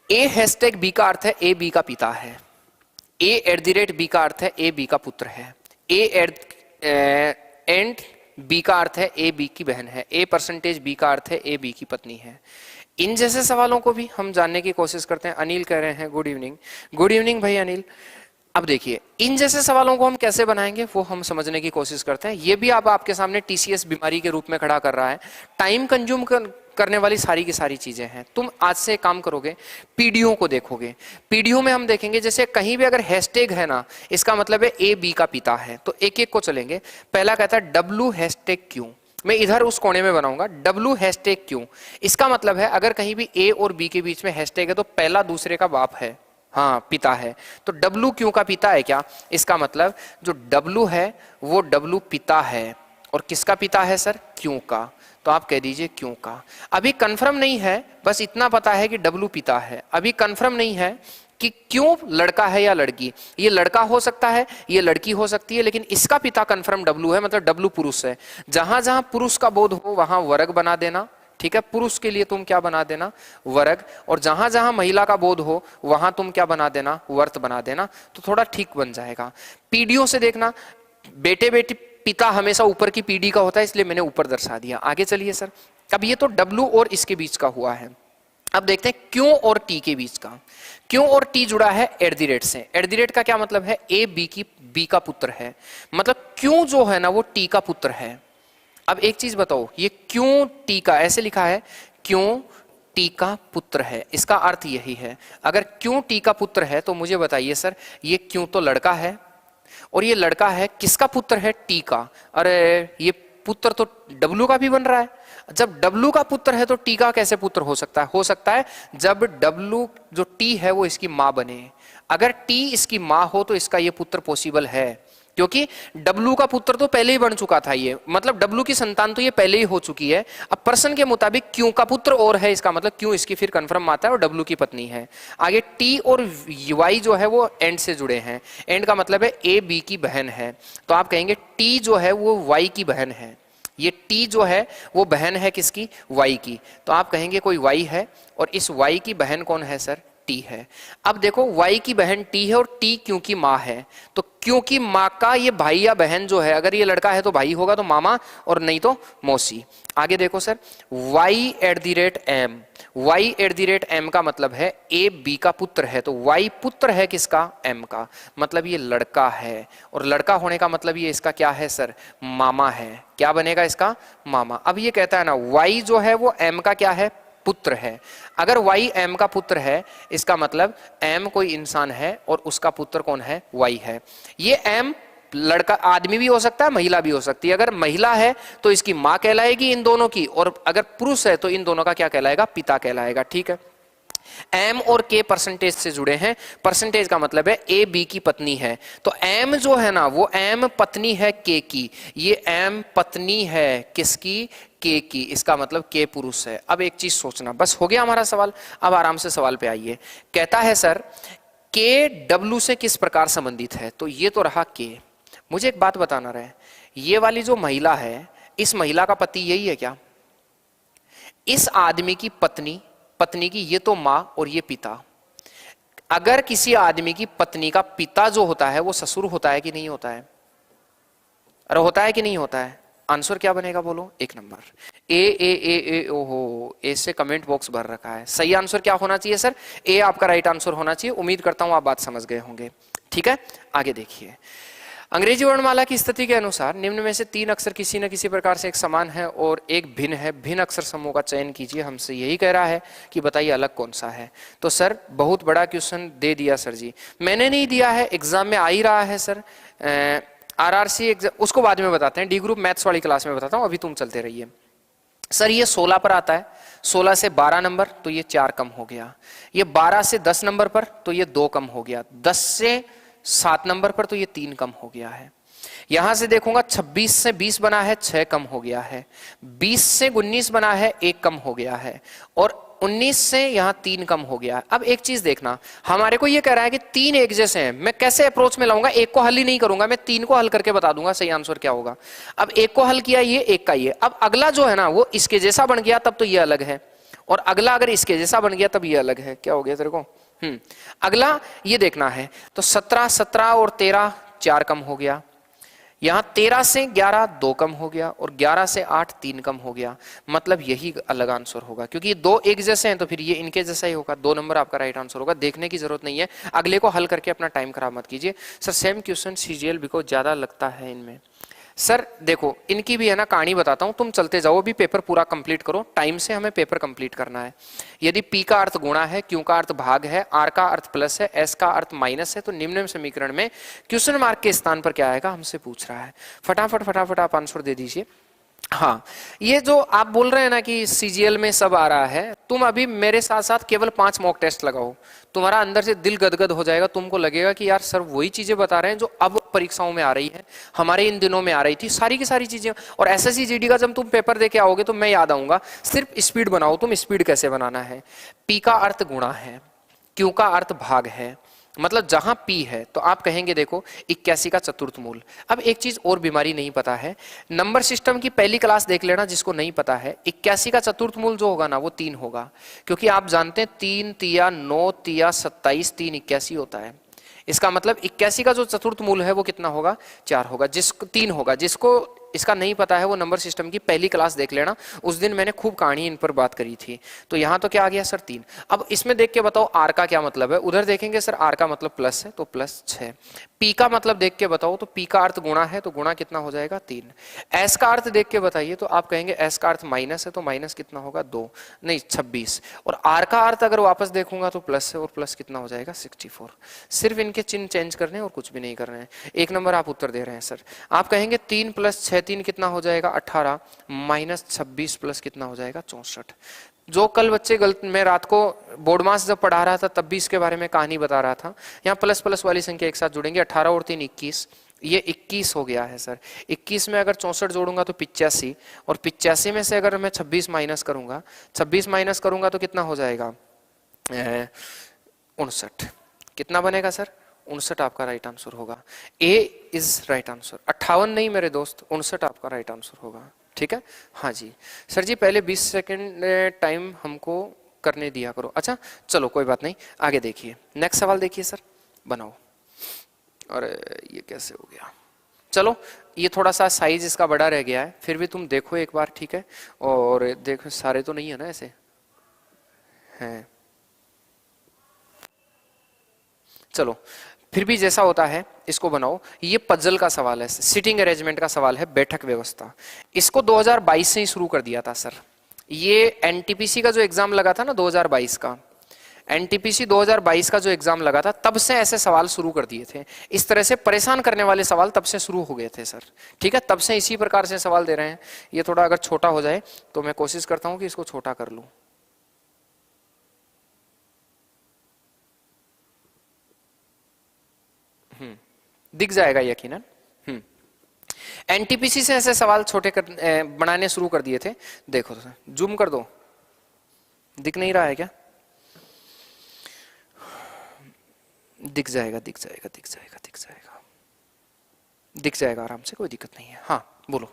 ए हैशटैग बी का अर्थ है ए बी का पिता है, ए @ बी का अर्थ है ए बी का पुत्र है, एंड बी का अर्थ है ए बी की बहन है, ए% बी का अर्थ है ए बी की पत्नी है। इन जैसे सवालों को भी हम जानने की कोशिश करते हैं। अनिल कह रहे हैं गुड इवनिंग, गुड इवनिंग भाई अनिल। अब देखिए इन जैसे सवालों को हम कैसे बनाएंगे वो हम समझने की कोशिश करते हैं। ये भी अब आपके सामने टीसीएस बीमारी के रूप में खड़ा कर रहा है, टाइम कंज्यूम करने वाली सारी की सारी चीजें हैं। तुम आज से काम करोगे, पीडीओ को देखोगे, पीडीओ में हम देखेंगे जैसे कहीं भी अगर हैशटैग है ना, इसका मतलब है ए बी का पिता है, तो एक एक को चलेंगे। पहला कहता है डब्लू हैशटैग क्यों, मैं इधर उस कोने में बनाऊंगा डब्लू हैशटैग क्यों, इसका मतलब है अगर कहीं भी ए और बी के बीच में हैशटैग है तो पहला दूसरे का बाप है, हाँ पिता है, तो W क्यों का पिता है क्या? इसका मतलब जो W है वो W पिता है, और किसका पिता है सर? क्यों का। तो आप कह दीजिए क्यों का। अभी कंफर्म नहीं है, बस इतना पता है कि W पिता है। अभी कंफर्म नहीं है कि क्यों लड़का है या लड़की। ये लड़का हो सकता है, ये लड़की हो सकती है, लेकिन इसका पिता कंफर्म W है, मतलब W पुरुष है। जहां जहां पुरुष का बोध हो वहां वर्ग बना देना, ठीक है। पुरुष के लिए तुम क्या बना देना? वर्ग। और जहां जहां महिला का बोध हो वहां तुम क्या बना देना? वर्त बना देना। तो थोड़ा ठीक बन जाएगा। पीढ़ियों से देखना, बेटे बेटी पिता हमेशा ऊपर की पीढ़ी का होता है, इसलिए मैंने ऊपर दर्शा दिया। आगे चलिए सर। अब ये तो W और इसके बीच का हुआ है। अब देखते हैं क्यों और T के बीच का। क्यों और T जुड़ा है एट द रेट से। एट द रेट का क्या मतलब है? A B का पुत्र है, मतलब क्यों जो है ना वो T का पुत्र है। अब एक चीज बताओ, ये क्यों T का ऐसे लिखा है, क्यों T का पुत्र है, इसका अर्थ यही है। अगर क्यों T का पुत्र है तो मुझे बताइए सर, ये क्यों तो लड़का है, और ये लड़का है किसका पुत्र है? T का। अरे ये पुत्र तो W का भी बन रहा है। जब W का पुत्र है तो T का कैसे पुत्र हो सकता है? हो सकता है जब W जो T है वो इसकी मां बने। अगर T इसकी मां हो तो इसका ये पुत्र पॉसिबल है, क्योंकि W का पुत्र तो पहले ही बन चुका था, ये मतलब W की संतान तो ये पहले ही हो चुकी है। अब प्रश्न के मुताबिक क्यों का पुत्र और है, इसका मतलब क्यों इसकी फिर कंफर्म आता है और W की पत्नी है। आगे T और Y जो है वो एंड से जुड़े हैं। एंड का मतलब है A B की बहन है, तो आप कहेंगे T जो है वो Y की बहन है। ये T जो है वो बहन है किसकी? Y की। तो आप कहेंगे कोई Y है, और इस Y की बहन कौन है सर? T है। अब देखो Y की बहन T है और T क्यों की माँ है, तो क्यों की माँ का ये भाई या बहन जो है, अगर ये लड़का है तो भाई होगा तो मामा, और नहीं तो मौसी। आगे देखो sir, Y at the rate M। Y at the rate M का मतलब है A B का पुत्र है, तो Y पुत्र है किसका? M का। मतलब ये लड़का है, और लड़का होने का मतलब ये इसका क्या है सर? मामा है। क्या बनेगा इसका? मामा। अब ये कहता है ना Y जो है वो M का क्या है? पुत्र है। अगर Y M का पुत्र है, इसका मतलब M कोई इंसान है और उसका पुत्र कौन है? Y है। ये M लड़का आदमी भी हो सकता है, महिला भी हो सकती है। अगर महिला है तो इसकी मां कहलाएगी इन दोनों की, और अगर पुरुष है तो इन दोनों का क्या कहलाएगा? पिता कहलाएगा। ठीक है। M और K परसेंटेज से जुड़े हैं। परसेंटेज का मतलब है A B की पत्नी है, तो M जो है ना वो M पत्नी है K की। ये M पत्नी है किसकी? K की। इसका मतलब K पुरुष है। अब एक चीज सोचना, बस हो गया हमारा सवाल। अब आराम से सवाल पे आइए। कहता है सर K W से किस प्रकार संबंधित है, तो ये तो रहा K। मुझे एक बात बताना रहे, ये वाली जो महिला है, इस महिला का पति यही है क्या? इस आदमी की पत्नी की ये तो मां और ये पिता। अगर किसी आदमी की पत्नी का पिता जो होता है वो ससुर होता है कि नहीं होता है? अरे होता है कि नहीं होता है? आंसर क्या बनेगा बोलो? एक नंबर ए। ओहो, ए से कमेंट बॉक्स भर रखा है। सही आंसर क्या होना चाहिए सर? ए आपका राइट आंसर होना चाहिए। उम्मीद करता हूं आप बात समझ गए होंगे। ठीक है, आगे देखिए। अंग्रेजी वर्णमाला की स्थिति के अनुसार निम्न में से 3 अक्षर किसी न किसी प्रकार से एक समान है और एक भिन्न है। भिन्न अक्षर समूह का चयन कीजिए। हमसे यही कह रहा है कि बताइए अलग कौन सा है। तो सर बहुत बड़ा क्वेश्चन दे दिया सर जी। मैंने नहीं दिया है, एग्जाम में आ ही रहा है सर। RRC एग्जाम उसको बाद में बताते हैं, डी ग्रुप मैथ्स वाली क्लास में बताता हूँ, अभी तुम चलते रहिए। सर ये 16 पर आता है, 16 से 12 नंबर तो ये 4 कम हो गया। ये 12 से 10 नंबर पर तो ये 2 कम हो गया। 10 से 7 नंबर पर तो ये 3 कम हो गया है। यहां से देखूंगा 26 से 20 बना है, 6 कम हो गया है। 20 से 19 बना है, 1 कम हो गया है। और 19 से यहां 3 कम हो गया। अब एक चीज देखना, हमारे को ये कह रहा है कि 3 एक जैसे हैं। मैं कैसे अप्रोच में लाऊंगा? एक को हल ही नहीं करूंगा, मैं 3 को हल करके बता दूंगा सही आंसर क्या होगा। अब एक को हल किया, ये एक का ये। अब अगला जो है ना वो इसके जैसा बन गया तब तो ये अलग है, और अगला अगर इसके जैसा बन गया तब ये अलग है। क्या हो गया तेरे को? अगला ये देखना है, तो 17 17 और 13 4 कम हो गया। यहां 13 से 11 2 कम हो गया, और 11 से 8 3 कम हो गया। मतलब यही अलग आंसर होगा, क्योंकि ये 2 एक जैसे हैं तो फिर ये इनके जैसा ही होगा। 2 नंबर आपका राइट आंसर होगा। देखने की जरूरत नहीं है, अगले को हल करके अपना टाइम खराब मत कीजिए। Sir same question CGL because ज्यादा लगता है इनमें। सर देखो इनकी भी है ना कहानी बताता हूं, तुम चलते जाओ, अभी पेपर पूरा कंप्लीट करो। टाइम से हमें पेपर कंप्लीट करना है। यदि P का अर्थ गुणा है, Q का अर्थ भाग है, R का अर्थ प्लस है, S का अर्थ माइनस है, तो निम्न समीकरण में क्वेश्चन मार्क के स्थान पर क्या आएगा हमसे पूछ रहा है। फटाफट फटाफट आप आंसर दे दीजिए। हाँ, ये जो आप बोल रहे हैं ना कि सीजीएल में सब आ रहा है, तुम अभी मेरे साथ साथ केवल 5 मॉक टेस्ट लगाओ, तुम्हारा अंदर से दिल गदगद हो जाएगा, तुमको लगेगा कि यार सर वही चीजें बता रहे हैं जो अब परीक्षाओं में आ रही है, हमारे इन दिनों में आ रही थी, सारी की सारी चीजें। और एसएससी जीडी का जब तुम पेपर दे के आओगे तो मैं याद आऊंगा, सिर्फ स्पीड बनाओ, तुम स्पीड कैसे बनाना है। पी का अर्थ गुणा है, क्यू का अर्थ भाग है, मतलब जहां पी है तो आप कहेंगे देखो 81 का चतुर्थ मूल। अब एक चीज और बीमारी नहीं पता है, नंबर सिस्टम की पहली क्लास देख लेना जिसको नहीं पता है, 81 का चतुर्थ मूल जो होगा ना वो 3 होगा, क्योंकि आप जानते हैं 3 तिया 9 तिया 27, 3 81 होता है। इसका मतलब 81 का जो चतुर्थ मूल है वो कितना होगा, 4 होगा, जिसको 3 होगा। जिसको इसका नहीं पता है वो नंबर सिस्टम की पहली क्लास देख लेना, उस दिन मैंने खूब कहानी इन पर बात करी थी। तो यहां तो क्या आ गया सर 3। अब इसमें देख के बताओ आर का क्या मतलब है, उधर देखेंगे सर आर का मतलब प्लस है तो प्लस 6। पी का मतलब देख के बताओ तो पी का अर्थ गुणा है तो गुणा कितना हो जाएगा 3। एस का अर्थ देख के बताइए तो आप कहेंगे एस का अर्थ माइनस है तो माइनस कितना होगा 2, नहीं 26। और आर का अर्थ अगर वापस देखूंगा तो प्लस है और प्लस कितना हो जाएगा 64। सिर्फ इनके चिन्ह चेंज करने और कुछ भी नहीं कर रहे हैं। 1 नंबर आप उत्तर दे रहे हैं सर। आप कहेंगे 3 + 6 3 कितना हो जाएगा 18, माइनस 26 प्लस कितना हो जाएगा 64। जो कल बच्चे गलत, मैं रात को बोर्ड मास जब पढ़ा रहा था तब भी इसके बारे में कहानी बता रहा था। यहाँ प्लस प्लस वाली संख्या एक साथ जुड़ेंगे, 18 और 3 21, ये 21 हो गया है सर। 21 में अगर 64 जोड़ूंगा तो 85, और 85 में से अगर मैं 26 माइनस करूंगा, 26 माइनस करूंगा तो कितना हो जाएगा 59। कितना बनेगा सर 59 आपका राइट आंसर होगा। ए इज राइट आंसर। 58 नहीं मेरे दोस्त, 59 आपका राइट आंसर होगा। ठीक है, हाँ जी सर जी, पहले 20 सेकंड टाइम हमको करने दिया करो। अच्छा चलो कोई बात नहीं, आगे देखिए, नेक्स्ट सवाल देखिए सर, बनाओ। अरे ये कैसे हो गया, चलो ये थोड़ा सा साइज इसका बड़ा रह गया है, फिर भी तुम देखो एक बार, ठीक है। और देखो सारे तो नहीं है ना ऐसे हैं, चलो फिर भी जैसा होता है इसको बनाओ। ये पजल का सवाल है, सिटिंग अरेंजमेंट का सवाल है, बैठक व्यवस्था। इसको 2022 से ही शुरू कर दिया था सर। ये एनटीपीसी का जो एग्जाम लगा था ना 2022 का, एनटीपीसी 2022 का जो एग्जाम लगा था तब से ऐसे सवाल शुरू कर दिए थे। इस तरह से परेशान करने वाले सवाल तब से शुरू हो गए थे सर। ठीक है, तब से इसी प्रकार से सवाल दे रहे हैं। ये थोड़ा अगर छोटा हो जाए तो मैं कोशिश करता हूं कि इसको छोटा कर लूं। दिख जाएगा यकीनन। एनटीपीसी से ऐसे सवाल छोटे बनाने शुरू कर दिए थे। देखो तो जूम कर दो, दिख नहीं रहा है क्या? दिख जाएगा दिख जाएगा दिख जाएगा दिख जाएगा दिख जाएगा आराम से, कोई दिक्कत नहीं है। हाँ बोलो।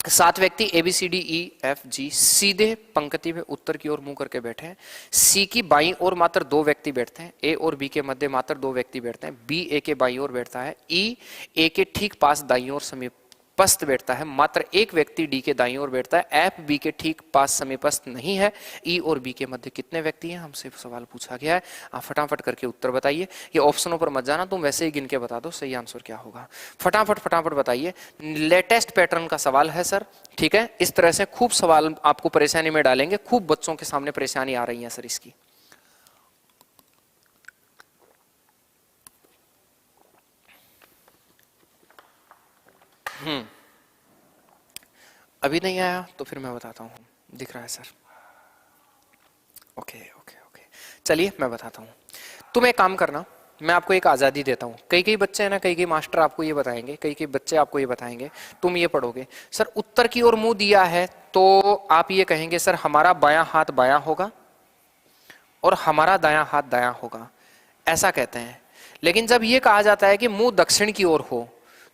7 व्यक्ति A B C D E F G सीधे पंक्ति में उत्तर की ओर मुंह करके बैठे हैं। सी की बाईं ओर मात्र 2 व्यक्ति बैठते हैं। ए और बी के मध्य मात्र 2 व्यक्ति बैठते हैं। बी ए के बाईं ओर बैठता है। ई ए के ठीक पास दाईं ओर समीपस्थ बैठता है। मात्र 1 व्यक्ति डी के दाईं ओर बैठता है। एफ बी के ठीक पास समीपस्थ नहीं है। ई और बी के मध्य कितने व्यक्ति हैं, हमसे सवाल पूछा गया है। आप फटाफट करके उत्तर बताइए। ये ऑप्शनों पर मत जाना, तुम वैसे ही गिन के बता दो सही आंसर क्या होगा। फटाफट फटाफट बताइए। लेटेस्ट पैटर्न का सवाल है सर। ठीक है, इस तरह से खूब सवाल आपको परेशानी में डालेंगे। खूब बच्चों के सामने परेशानी आ रही है सर इसकी। अभी नहीं आया तो फिर मैं बताता हूँ। दिख रहा है सर? ओके ओके ओके, चलिए मैं बताता हूँ। तुम एक काम करना, मैं आपको एक आज़ादी देता हूँ। कई कई बच्चे हैं ना, कई कई मास्टर आपको ये बताएंगे, कई कई बच्चे आपको ये बताएंगे, तुम ये पढ़ोगे सर उत्तर की ओर मुंह दिया है तो आप ये कहेंगे सर हमारा बायां हाथ बायां होगा और हमारा दायां हाथ दायां होगा, ऐसा कहते हैं। लेकिन जब ये कहा जाता है कि मुंह दक्षिण की ओर हो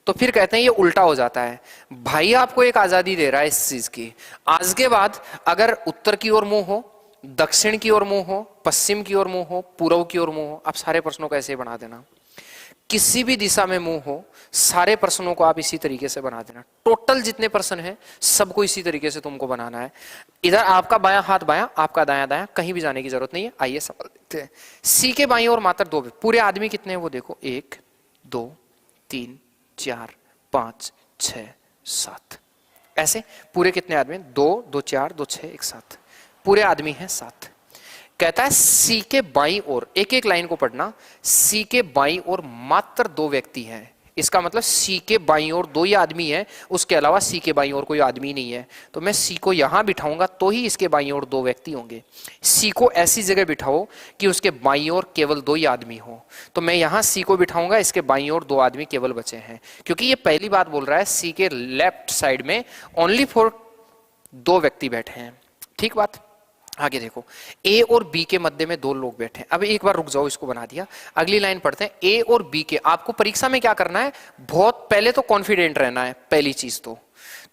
तो फिर कहते हैं ये उल्टा हो जाता है। भाई आपको एक आजादी दे रहा है इस चीज की। आज के बाद अगर उत्तर की ओर मुंह हो, दक्षिण की ओर मुंह हो, पश्चिम की ओर मुंह हो, पूर्व की ओर मुंह हो, आप सारे प्रश्नों को ऐसे बना देना। किसी भी दिशा में मुंह हो, सारे प्रश्नों को आप इसी तरीके से बना देना। टोटल जितने प्रश्न हैं सबको इसी तरीके से तुमको बनाना है। इधर आपका बायां हाथ बायां, आपका दायां दायां, कहीं भी जाने की जरूरत नहीं है। आइए सवाल देखते हैं। सी के बाईं ओर मात्र 2, पूरे आदमी कितने हैं वो देखो, 1 2 3 4 5 6 7, ऐसे पूरे कितने आदमी? 2 2 4 2 6 1 7, पूरे आदमी हैं 7। कहता है सी के बाईं ओर, एक एक लाइन को पढ़ना, सी के बाईं ओर मात्र 2 व्यक्ति हैं। इसका मतलब सी के बाईं ओर दो ही आदमी है, उसके अलावा सी के बाईं ओर कोई आदमी नहीं है। तो मैं सी को यहां बिठाऊंगा तो ही इसके बाईं ओर दो व्यक्ति होंगे। सी को ऐसी जगह बिठाओ कि उसके बाईं ओर केवल दो ही आदमी हो। तो मैं यहां सी को बिठाऊंगा, इसके बाईं ओर दो आदमी केवल बचे हैं, क्योंकि ये पहली बात बोल रहा है सी के लेफ्ट साइड में ओनली फॉर दो व्यक्ति बैठे हैं। ठीक बात। आगे देखो, ए और बी के मध्य में दो लोग बैठे हैं। अब एक बार रुक जाओ, इसको बना दिया, अगली लाइन पढ़ते हैं। ए और बी के, आपको परीक्षा में क्या करना है, बहुत पहले तो कॉन्फिडेंट रहना है, पहली चीज तो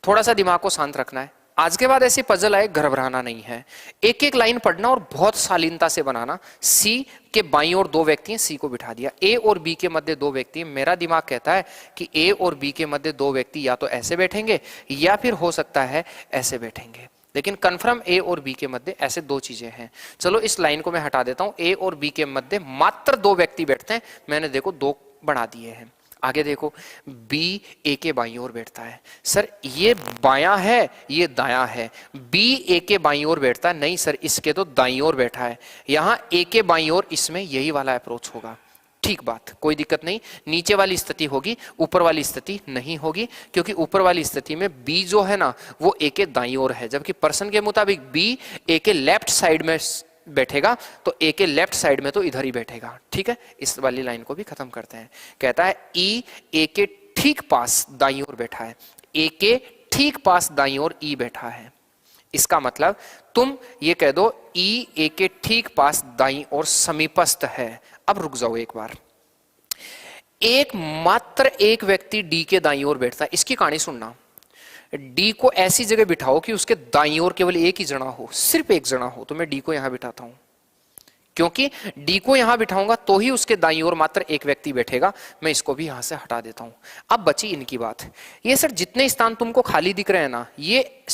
थोड़ा सा दिमाग को शांत रखना है। आज के बाद ऐसी पजल आए, घबराना नहीं है, एक एक लाइन पढ़ना और बहुत शालीनता से बनाना। सी के बाईं ओर दो व्यक्ति हैं, सी को बिठा दिया। ए और बी के मध्य दो व्यक्ति हैं, मेरा दिमाग कहता है कि ए और बी के मध्य दो व्यक्ति या तो ऐसे बैठेंगे या फिर हो सकता है ऐसे बैठेंगे, लेकिन कन्फर्म ए और बी के मध्य ऐसे दो चीजें हैं। चलो इस लाइन को मैं हटा देता हूं, ए और बी के मध्य मात्र दो व्यक्ति बैठते हैं, मैंने देखो दो बढ़ा दिए हैं। आगे देखो, बी ए के बाईं ओर बैठता है। सर ये बायां है, ये दायां है, बी ए के बाईं ओर बैठता है, नहीं सर इसके तो दाईं ओर बैठा है, यहां ए के बाईं ओर इसमें यही वाला अप्रोच होगा। ठीक बात, कोई दिक्कत नहीं, नीचे वाली स्थिति होगी, ऊपर वाली स्थिति नहीं होगी, क्योंकि ऊपर वाली स्थिति में बी जो है ना वो ए के दाईं ओर है, जबकि पर्सन के मुताबिक बी ए के लेफ्ट साइड में बैठेगा, तो ए के लेफ्ट साइड में तो इधर ही बैठेगा। ठीक है, इस वाली लाइन को भी खत्म करते हैं। कहता है ई ए के ठीक पास दाईं ओर बैठा है, ए के ठीक पास दाईं ओर ई बैठा है। इसका मतलब तुम ये कह दो ई ए के ठीक पास दाईं ओर समीपस्थ है। अब रुक जाओ एक बार, एक मात्र एक व्यक्ति डी के दाईं ओर बैठता है, इसकी कहानी सुनना। डी को ऐसी जगह बिठाओ कि उसके दाईं ओर केवल एक ही जना हो, सिर्फ एक जना हो, तो मैं डी को यहां बिठाता हूं, क्योंकि डी को यहां बिठाऊंगा तो ही उसके दाईं ओर मात्र एक व्यक्ति बैठेगा। मैं इसको भी यहां से हटा देता हूं। अब बची इनकी बात। ये सर जितने स्थान तुमको खाली दिख रहे हैं ना, ये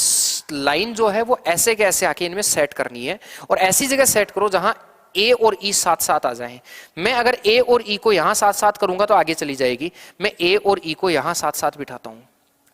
लाइन जो है वो ऐसे कैसे आके इनमें सेट करनी है, और ऐसी जगह सेट करो जहां ए और ई साथ साथ आ जाएं। मैं अगर ए और ई को यहां साथ साथ करूंगा तो आगे चली जाएगी, मैं ए और ई को यहां साथ साथ बिठाता हूं।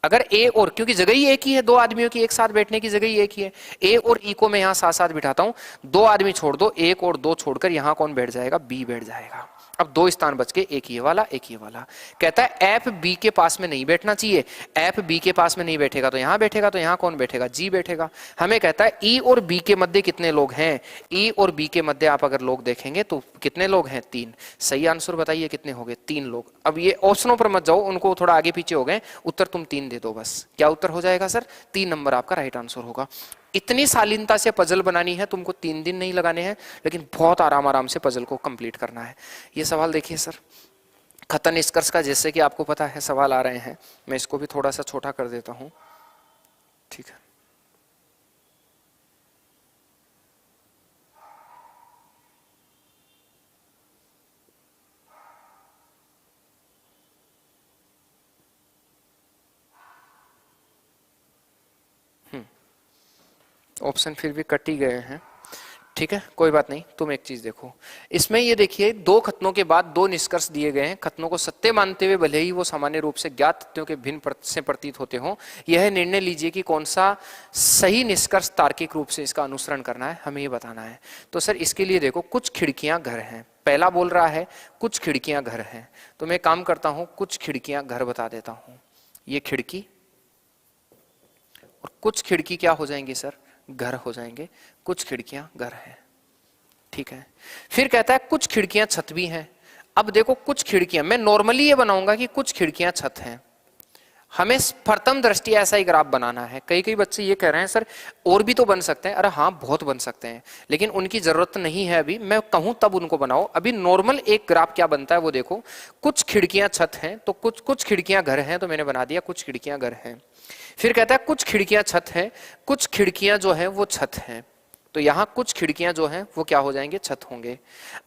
अगर ए और, क्योंकि जगह ही एक ही है, दो आदमियों की एक साथ बैठने की जगह ही एक ही है, ए और ई को मैं यहां साथ साथ बिठाता हूं। दो आदमी छोड़ दो, एक और दो छोड़कर यहां कौन बैठ जाएगा, बी बैठ जाएगा। अब दो स्थान बच के, एक ये वाला एक ये वाला। कहता है एफ बी के पास में नहीं बैठना चाहिए, एफ बी के पास में नहीं बैठेगा तो यहां बैठेगा, तो यहां कौन बैठेगा, जी बैठेगा। हमें कहता है ई और बी के मध्य कितने लोग हैं, ई और बी के मध्य आप अगर लोग देखेंगे तो कितने लोग हैं, तीन। सही आंसर बताइए कितने हो गए, तीन लोग। अब ये ऑप्शनों पर मत जाओ, उनको थोड़ा आगे पीछे हो गए, उत्तर तुम तीन दे दो बस। क्या उत्तर हो जाएगा सर, 3 नंबर आपका राइट आंसर होगा। इतनी शालीनता से पजल बनानी है, तुमको 3 दिन नहीं लगाने हैं, लेकिन बहुत आराम आराम से पजल को कंप्लीट करना है। ये सवाल देखिए सर, खतन निष्कर्ष का जैसे कि आपको पता है सवाल आ रहे हैं, मैं इसको भी थोड़ा सा छोटा कर देता हूं। ठीक है, ऑप्शन फिर भी कट ही गए हैं। ठीक है, कोई बात नहीं, तुम एक चीज देखो इसमें, ये देखिए दो खतनों के बाद दो निष्कर्ष दिए गए हैं। खतनों को सत्य मानते हुए भले ही वो सामान्य रूप से ज्ञात तथ्यों के भिन्न से प्रतीत होते हों, यह निर्णय लीजिए कि कौन सा सही निष्कर्ष तार्किक रूप से इसका अनुसरण करना है, हमें ये बताना है। तो सर इसके लिए देखो, कुछ खिड़कियां घर हैं, पहला बोल रहा है कुछ खिड़कियां घर हैं, तो मैं काम करता हूं कुछ खिड़कियां घर बता देता हूं। ये खिड़की और कुछ खिड़की क्या हो जाएंगे सर, घर हो जाएंगे, कुछ खिड़कियां घर हैं। ठीक है, फिर कहता है कुछ खिड़कियां छत भी हैं। अब देखो कुछ खिड़कियां, मैं नॉर्मली ये बनाऊंगा कि कुछ खिड़कियां छत हैं, हमें प्रथम दृष्टि ऐसा ही ग्राफ बनाना है। कई कई बच्चे ये कह रहे हैं सर और भी तो बन सकते हैं, अरे हाँ बहुत बन सकते हैं, लेकिन उनकी जरूरत नहीं है अभी, मैं कहूं तब उनको बनाओ। अभी नॉर्मल एक ग्राफ क्या बनता है वो देखो, कुछ खिड़कियां छत हैं तो कुछ खिड़कियां घर हैं, तो मैंने बना दिया कुछ खिड़कियां घर हैं। फिर कहता है कुछ खिड़कियां छत हैं, कुछ खिड़कियां जो है वो छत हैं, तो यहां कुछ खिड़कियां जो हैं वो क्या हो जाएंगे, छत होंगे।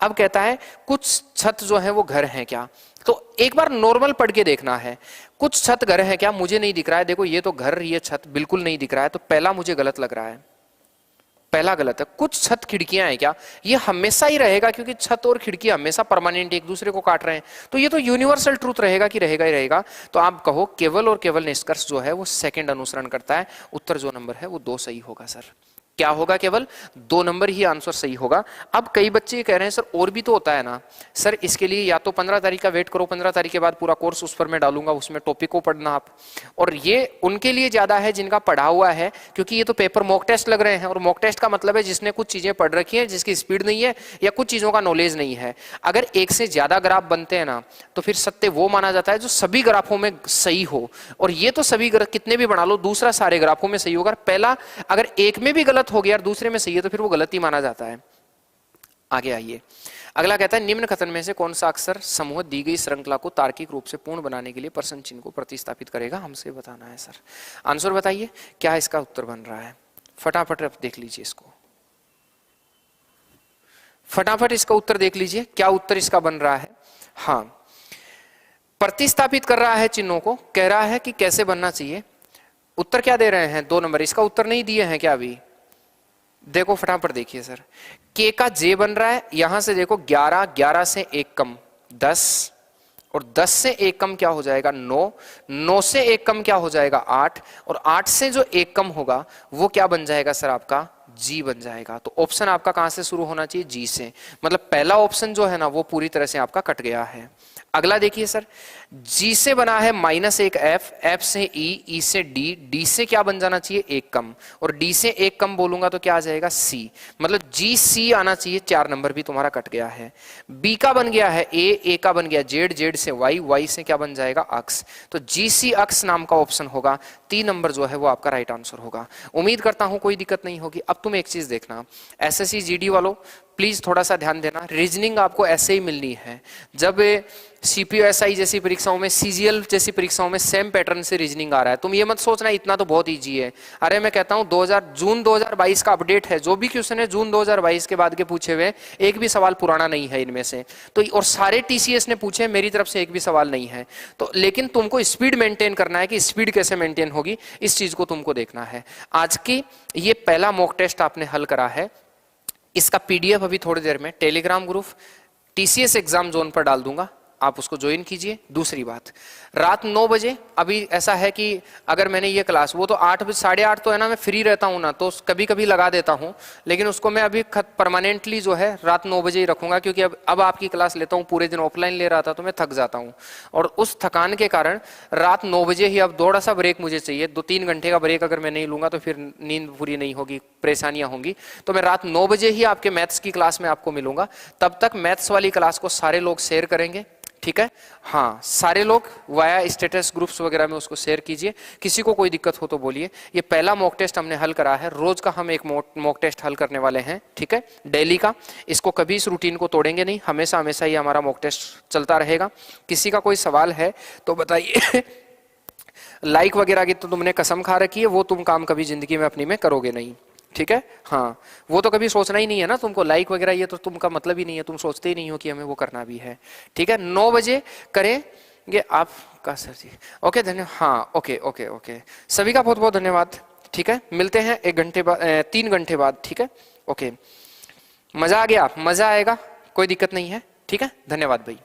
अब कहता है कुछ छत जो है वो घर हैं क्या, तो एक बार नॉर्मल पढ़ के देखना है, कुछ छत घर है क्या, मुझे नहीं दिख रहा है। देखो ये तो घर, ये छत बिल्कुल नहीं दिख रहा है, तो पहला मुझे गलत लग रहा है, पहला गलत है। कुछ छत खिड़कियां हैं क्या, ये हमेशा ही रहेगा, क्योंकि छत और खिड़की हमेशा परमानेंट एक दूसरे को काट रहे हैं, तो ये तो यूनिवर्सल ट्रूथ रहेगा कि रहेगा ही रहेगा। तो आप कहो केवल और केवल निष्कर्ष जो है वो सेकंड अनुसरण करता है। उत्तर जो नंबर है वो 2 सही होगा सर। क्या होगा, केवल 2 नंबर ही आंसर सही होगा। अब कई बच्चे कह रहे हैं सर और भी तो होता है ना सर, इसके लिए या तो 15 तारीख का वेट करो, 15 तारीख के बाद पूरा कोर्स उस पर मैं डालूंगा, उसमें टॉपिक को पढ़ना आप। और ये उनके लिए ज्यादा है जिनका पढ़ा हुआ है, क्योंकि ये तो पेपर मॉक टेस्ट लग रहे हैं, और मॉक टेस्ट का मतलब है जिसने कुछ चीजें पढ़ रखी है, जिसकी स्पीड नहीं है या कुछ चीजों का नॉलेज नहीं है। अगर एक से ज्यादा ग्राफ बनते हैं ना तो फिर सत्य वो माना जाता है जो सभी ग्राफों में सही हो, और ये तो सभी कितने भी बना लो, दूसरा सारे ग्राफों में सही होगा। पहला अगर एक में भी गलत हो गया और दूसरे में सही है तो फिर वो गलत ही माना जाता है। आगे आइए, अगला कहता है निम्न कथन में से कौन सा अक्षर समूह दी गई श्रृंखला को तार्किक रूप से पूर्ण बनाने के लिए प्रश्न चिन्ह को प्रतिस्थापित करेगा, हमसे बताना है सर। आंसर बताइए क्या इसका उत्तर बन रहा है, फटाफट आप देख लीजिए इसको, फटाफट इसका उत्तर देख लीजिए, क्या उत्तर इसका बन रहा है। हाँ, प्रतिस्थापित कर रहा है चिन्हों को, कह रहा है कि कैसे बनना चाहिए। उत्तर क्या दे रहे हैं, 2 नंबर। इसका उत्तर नहीं दिए हैं क्या अभी, देखो फटाफट देखिए सर, के का जे बन रहा है, यहां से देखो 11, 11 से 1 कम 10, और 10 से 1 कम क्या हो जाएगा 9, 9 से 1 कम क्या हो जाएगा 8, और 8 से जो 1 कम होगा वो क्या बन जाएगा सर आपका जी बन जाएगा। तो ऑप्शन आपका कहां से शुरू होना चाहिए, जी से, मतलब पहला ऑप्शन जो है ना वो पूरी तरह से आपका कट गया है। अगला देखिए सर, जी से बना है -1 एफ, एफ से ई, ई से डी, डी से क्या बन जाना चाहिए 1 कम, और डी से 1 कम बोलूंगा तो क्या आ जाएगा सी, मतलब जी सी आना चाहिए, 4 नंबर भी तुम्हारा कट गया है। बी का बन गया है ए का बन गया जेड, जेड से वाई, वाई से क्या बन जाएगा अक्स, तो जी सी अक्स नाम का ऑप्शन होगा, 3 नंबर जो है वो आपका राइट आंसर होगा। उम्मीद करता हूं कोई दिक्कत नहीं होगी। अब तुम एक चीज देखना, एसएससी जीडी वालों प्लीज थोड़ा सा ध्यान देना, रीजनिंग आपको ऐसे ही मिलनी है। जब सीपीयूएसआई जैसी परीक्षाओं में, सीजीएल जैसी परीक्षाओं में सेम पैटर्न से रीजनिंग आ रहा है, तुम ये मत सोचना इतना तो बहुत इजी है। अरे मैं कहता हूं जून 2022 का अपडेट है, जो भी क्वेश्चन है जून 2022 के बाद के पूछे हुए, एक भी सवाल पुराना नहीं है इनमें से, तो और सारे टीसीएस ने पूछे, मेरी तरफ से एक भी सवाल नहीं है। तो लेकिन तुमको स्पीड मेंटेन करना है, कि स्पीड कैसे मेंटेन होगी इस चीज को तुमको देखना है। आज की ये पहला मॉक टेस्ट आपने हल करा है, इसका पीडीएफ अभी थोड़ी देर में Telegram group TCS exam zone पर डाल दूंगा, आप उसको ज्वाइन कीजिए। दूसरी बात, रात 9 बजे, अभी ऐसा है कि अगर मैंने ये क्लास, वो तो 8 बजे 8:30 तो है ना, मैं फ्री रहता हूँ ना, तो कभी कभी लगा देता हूँ, लेकिन उसको मैं अभी परमानेंटली जो है रात 9 बजे ही रखूंगा, क्योंकि अब आपकी क्लास लेता हूँ, पूरे दिन ऑफलाइन ले रहा था तो मैं थक जाता हूँ, और उस थकान के कारण रात 9 बजे ही अब थोड़ा सा ब्रेक मुझे चाहिए, 2-3 घंटे का ब्रेक अगर मैं नहीं लूंगा तो फिर नींद पूरी नहीं होगी, परेशानियां होंगी। तो मैं रात 9 बजे ही आपके मैथ्स की क्लास में आपको मिलूंगा। तब तक मैथ्स वाली क्लास को सारे लोग शेयर करेंगे, ठीक है। हाँ, सारे लोग वाया स्टेटस ग्रुप्स वगैरह में उसको शेयर कीजिए, किसी को कोई दिक्कत हो तो बोलिए। ये पहला मॉक टेस्ट हमने हल करा है, रोज का हम एक मॉक टेस्ट हल करने वाले हैं, ठीक है, डेली का। इसको कभी इस रूटीन को तोड़ेंगे नहीं, हमेशा हमेशा ही हमारा मॉक टेस्ट चलता रहेगा। किसी का कोई सवाल है तो बताइए। लाइक वगैरह की तो तुमने कसम खा रखी है, वो तुम काम कभी जिंदगी में अपनी में करोगे नहीं, ठीक है। हाँ, वो तो कभी सोचना ही नहीं है ना तुमको, लाइक वगैरह ये तो तुमका मतलब ही नहीं है, तुम सोचते ही नहीं हो कि हमें वो करना भी है, ठीक है। 9 बजे करेंगे आपका सर जी, ओके धन्यवाद। हाँ ओके ओके ओके, सभी का बहुत बहुत धन्यवाद, ठीक है। मिलते हैं 1 घंटे बाद, 3 घंटे बाद, ठीक है, ओके। मजा आ गया, मजा आएगा, कोई दिक्कत नहीं है, ठीक है। धन्यवाद भाई।